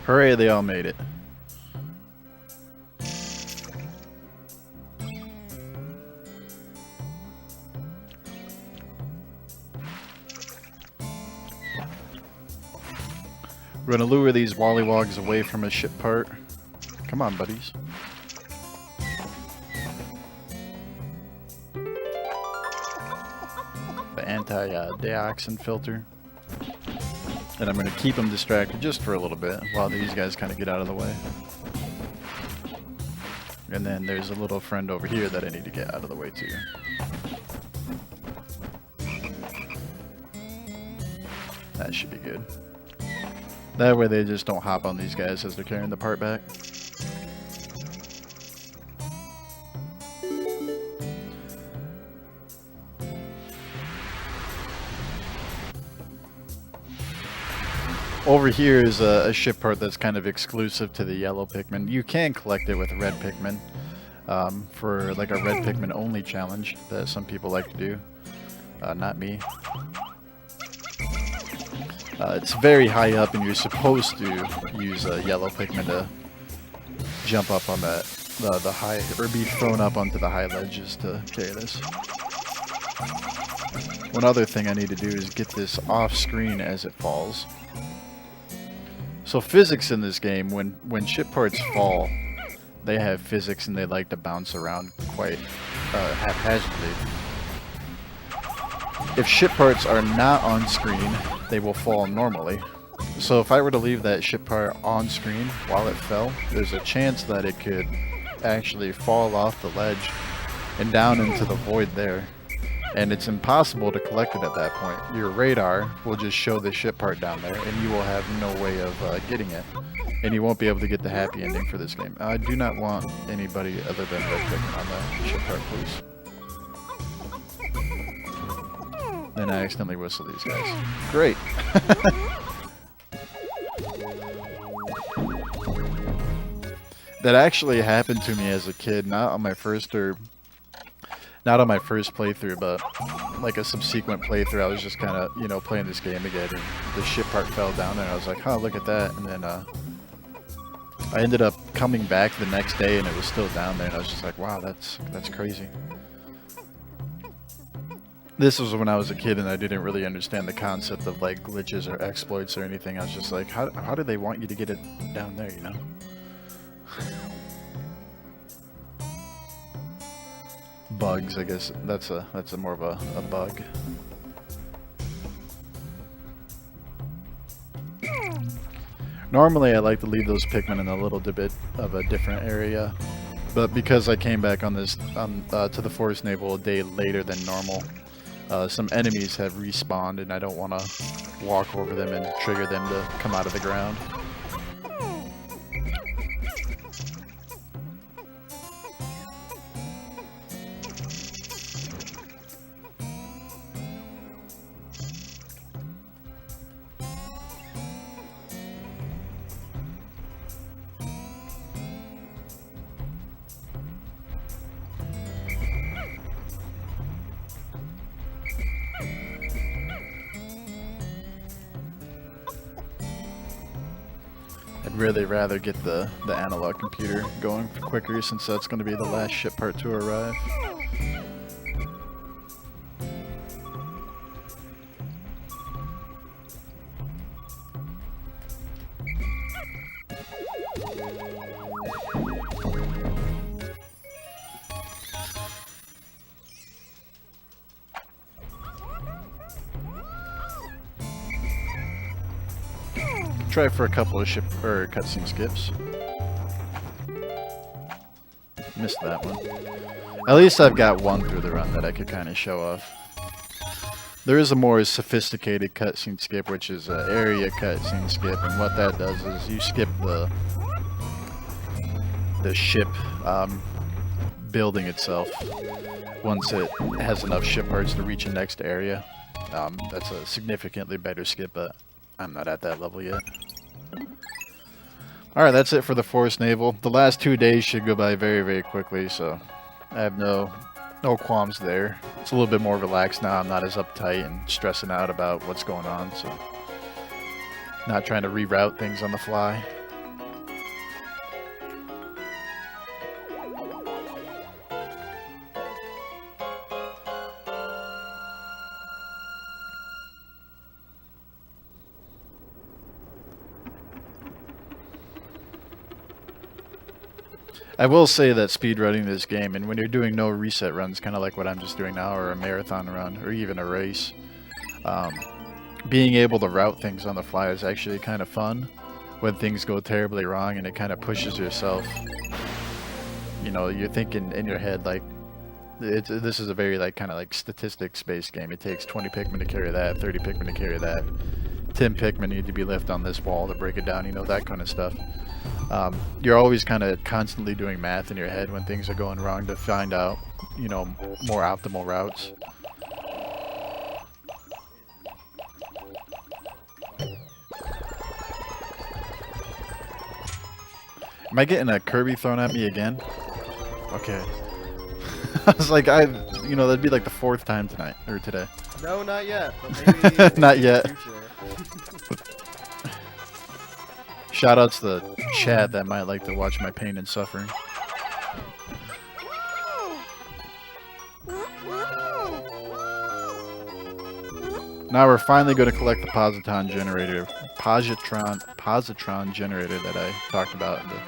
Hooray, they all made it. We're gonna lure these wallywogs away from a ship part. Come on, buddies. The anti-dioxin filter. And I'm going to keep them distracted just for a little bit while these guys kind of get out of the way. And then there's a little friend over here that I need to get out of the way too. That should be good. That way they just don't hop on these guys as they're carrying the part back. Over here is a ship part that's kind of exclusive to the yellow Pikmin. You can collect it with red Pikmin for like a red Pikmin only challenge that some people like to do. Not me. It's very high up and you're supposed to use a yellow Pikmin to jump up on that, the high, or be thrown up onto the high ledges to carry this. One other thing I need to do is get this off screen as it falls. So physics in this game, when ship parts fall, they have physics and they like to bounce around quite haphazardly. If ship parts are not on screen, they will fall normally. So if I were to leave that ship part on screen while it fell, there's a chance that it could actually fall off the ledge and down into the void there. And it's impossible to collect it at that point. Your radar will just show the ship part down there, and you will have no way of getting it. And you won't be able to get the happy ending for this game. I do not want anybody other than Red Pikmin on the ship part, please. Then I accidentally whistle these guys. Great! That actually happened to me as a kid, not on my first playthrough, but like a subsequent playthrough. I was just kind of, you know, playing this game again, and the ship part fell down there, and I was like, oh, look at that. And then I ended up coming back the next day, and it was still down there, and I was just like, wow, that's crazy. This was when I was a kid, and I didn't really understand the concept of like glitches or exploits or anything. I was just like, how do they want you to get it down there, you know? Bugs, I guess that's a more of a bug. Normally I like to leave those Pikmin in a little bit of a different area, but because I came back on this to the Forest Naval a day later than normal, some enemies have respawned and I don't want to walk over them and trigger them to come out of the ground. I'd really rather get the analog computer going quicker since that's going to be the last ship part to arrive. Try for a couple of ship or cutscene skips. Missed that one. At least I've got one through the run that I could kind of show off. There is a more sophisticated cutscene skip, which is an area cutscene skip, and what that does is you skip the ship building itself once it has enough ship parts to reach the next area. That's a significantly better skip, but I'm not at that level yet. Alright, that's it for the Force Naval. The last 2 days should go by very, very quickly, so I have no qualms there. It's a little bit more relaxed now. I'm not as uptight and stressing out about what's going on, so not trying to reroute things on the fly. I will say that speedrunning this game, and when you're doing no reset runs, kind of like what I'm just doing now, or a marathon run, or even a race, being able to route things on the fly is actually kind of fun when things go terribly wrong, and it kind of pushes yourself. You know, you're thinking in your head, like, this is a very, like, kind of like statistics-based game. It takes 20 Pikmin to carry that, 30 Pikmin to carry that, 10 Pikmin need to be left on this wall to break it down, you know, that kind of stuff. You're always kind of constantly doing math in your head when things are going wrong to find out, you know, more optimal routes. Am I getting a Kirby thrown at me again? Okay. I was like, you know, that'd be like the 4th time tonight, or today. No, not yet. But maybe Not in yet. the future. Shoutouts to the chat that might like to watch my pain and suffering. Now we're finally going to collect the positron generator generator that I talked about in the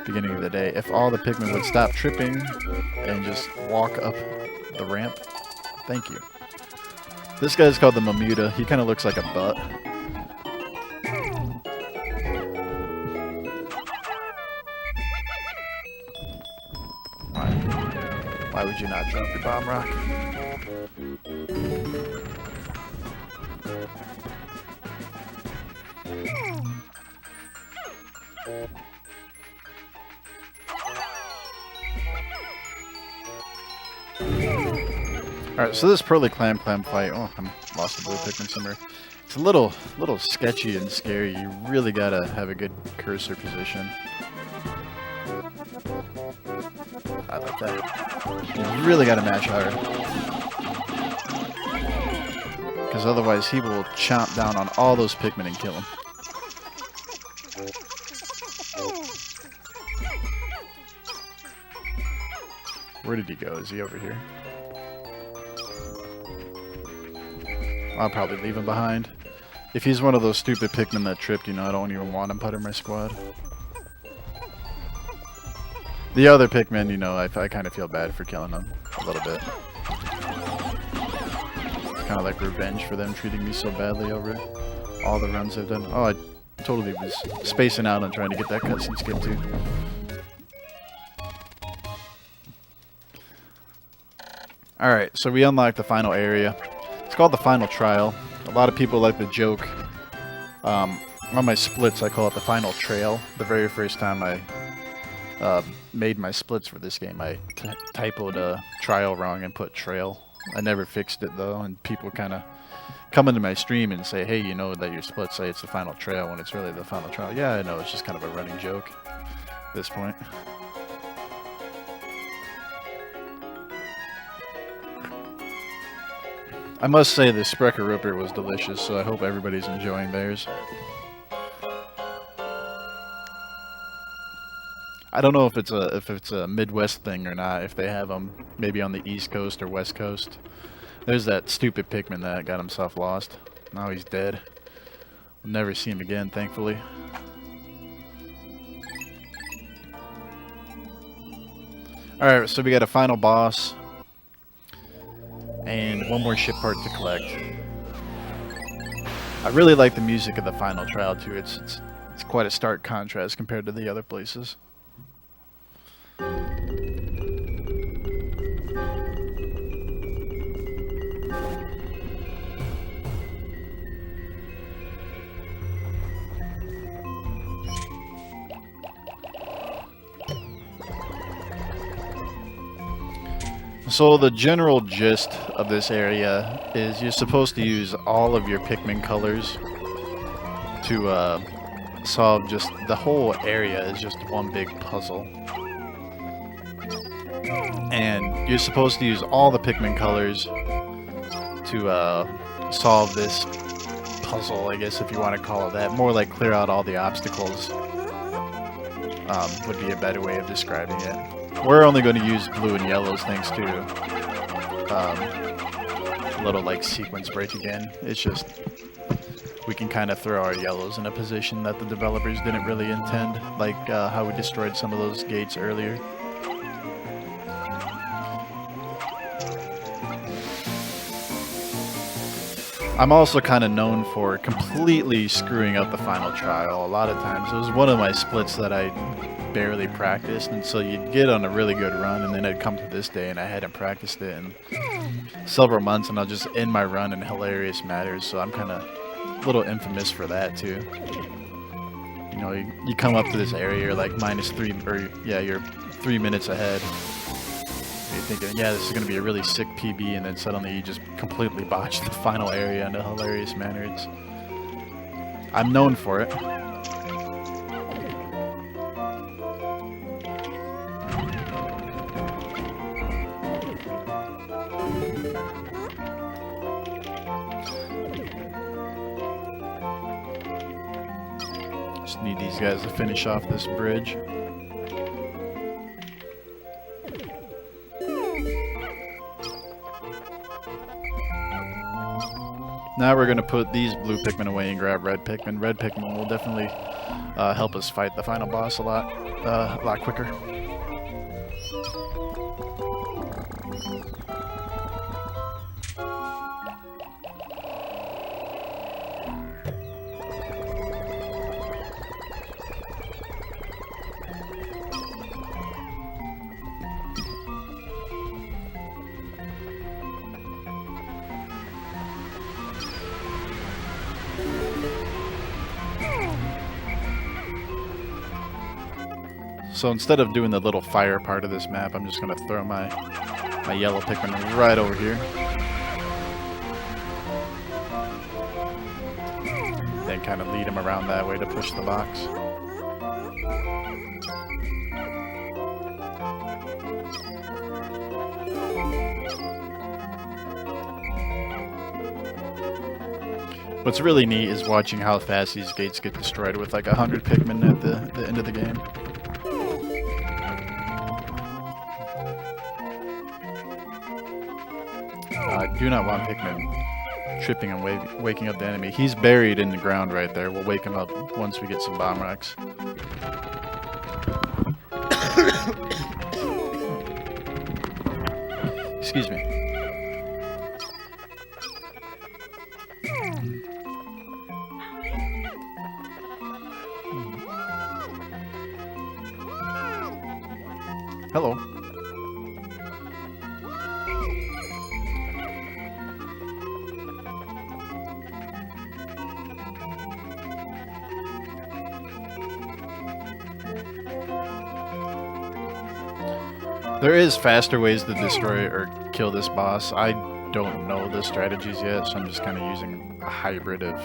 beginning of the day. If all the Pikmin would stop tripping and just walk up the ramp. Thank you. This guy's called the Mamuta. He kind of looks like a butt. Why would you not drop your bomb rock? Alright, so this Pearly Clam fight, oh, I lost the blue Pikmin somewhere. It's a little sketchy and scary. You really gotta have a good cursor position. I like that. You really gotta mash hard. Because otherwise he will chomp down on all those Pikmin and kill them. Where did he go? Is he over here? I'll probably leave him behind. If he's one of those stupid Pikmin that tripped, you know, I don't even want him put in my squad. The other Pikmin, you know, I kind of feel bad for killing them a little bit. It's kind of like revenge for them treating me so badly over all the runs I've done. Oh, I totally was spacing out on trying to get that cutscene skip too. Alright, so we unlocked the final area. It's called the final trial. A lot of people like the joke. On my splits, I call it the final trail. The very first time I made my splits for this game, I typoed trial wrong and put trail. I never fixed it though, and people kind of come into my stream and say, hey, you know that your splits say it's the final trail when it's really the final trial. Yeah, I know, it's just kind of a running joke at this point. I must say the Sprecher Ripper was delicious, so I hope everybody's enjoying theirs. I don't know if it's a Midwest thing or not. If they have them maybe on the East Coast or West Coast. There's that stupid Pikmin that got himself lost. Now he's dead. We'll never see him again, thankfully. Alright, so we got a final boss. And one more ship part to collect. I really like the music of the final trial too. It's quite a stark contrast compared to the other places. So the general gist of this area is you're supposed to use all of your Pikmin colors to solve just the whole area is just one big puzzle. And you're supposed to use all the Pikmin colors to solve this puzzle, I guess if you want to call it that. More like clear out all the obstacles would be a better way of describing it. We're only going to use blue and yellows thanks to a little like sequence break again. It's just we can kind of throw our yellows in a position that the developers didn't really intend, like how we destroyed some of those gates earlier. I'm also kind of known for completely screwing up the final trial a lot of times. It was one of my splits that I barely practiced, and so you'd get on a really good run, and then I'd come to this day and I hadn't practiced it in several months, and I'll just end my run in hilarious matters, so I'm kind of a little infamous for that too. You know, you come up to this area, you're like -3, or yeah, you're 3 minutes ahead. You're thinking, yeah, this is going to be a really sick PB, and then suddenly you just completely botch the final area in a hilarious manner. I'm known for it. Just need these guys to finish off this bridge. Now we're going to put these blue Pikmin away and grab red Pikmin. Red Pikmin will definitely help us fight the final boss a lot quicker. So instead of doing the little fire part of this map, I'm just going to throw my yellow Pikmin right over here. Then kind of lead him around that way to push the box. What's really neat is watching how fast these gates get destroyed with like 100 Pikmin at the end of the game. I do not want Pikmin tripping and waking up the enemy. He's buried in the ground right there. We'll wake him up once we get some bomb rocks. Excuse me. Hello. There is faster ways to destroy or kill this boss. I don't know the strategies yet, so I'm just kind of using a hybrid of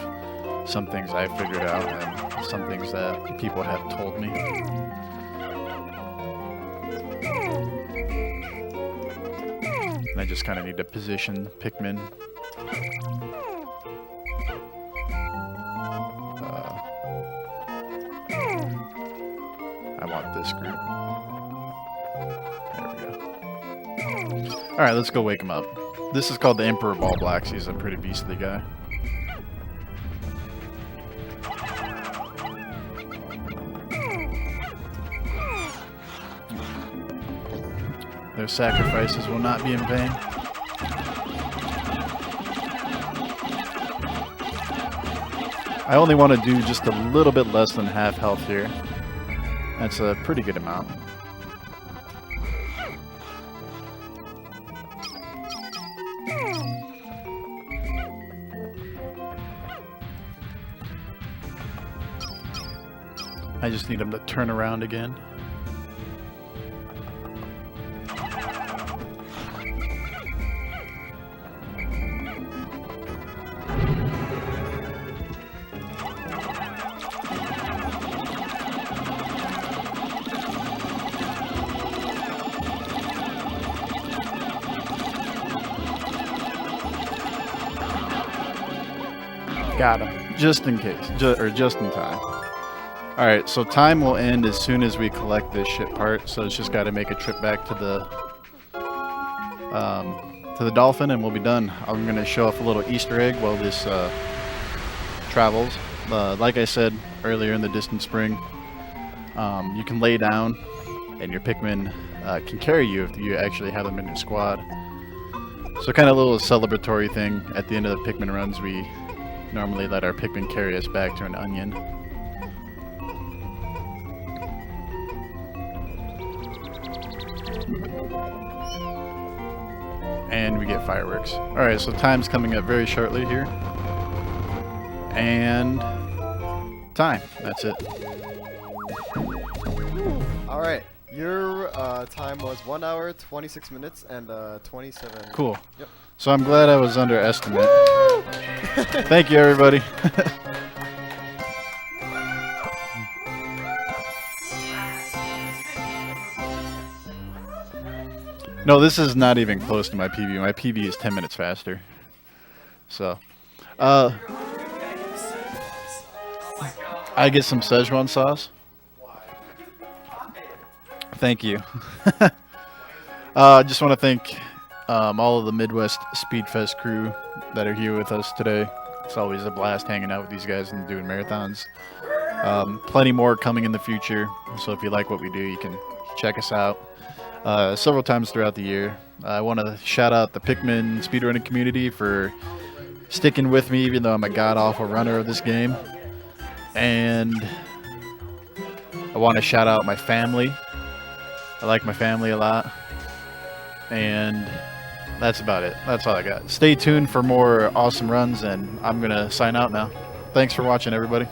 some things I figured out and some things that people have told me. And I just kind of need to position Pikmin. I want this group. Alright, let's go wake him up. This is called the Emperor Ball Blacks. He's a pretty beastly guy. Their sacrifices will not be in vain. I only want to do just a little bit less than half health here. That's a pretty good amount. I just need him to turn around again. Got him. Just in case. Just in time. Alright, so time will end as soon as we collect this ship part, so it's just got to make a trip back to the dolphin and we'll be done. I'm going to show off a little Easter egg while this travels. Like I said earlier in the distant spring, you can lay down and your Pikmin can carry you if you actually have them in your squad. So kind of a little celebratory thing. At the end of the Pikmin runs, we normally let our Pikmin carry us back to an onion. And we get fireworks. Alright, so time's coming up very shortly here. And time. That's it. Alright, your time was 1 hour, 26 minutes, and 27. Cool. Yep. So I'm glad I was underestimated. Thank you, everybody. No, this is not even close to my PB. My PB is 10 minutes faster. So, I get some Szechuan sauce. Thank you. I just want to thank all of the Midwest Speedfest crew that are here with us today. It's always a blast hanging out with these guys and doing marathons. Plenty more coming in the future. So if you like what we do, you can check us out several times throughout the year. I want to shout out the Pikmin speedrunning community for sticking with me even though I'm a god-awful runner of this game. And I want to shout out my family. I like my family a lot. And that's about it. That's all I got. Stay tuned for more awesome runs, and I'm going to sign out now. Thanks for watching, everybody.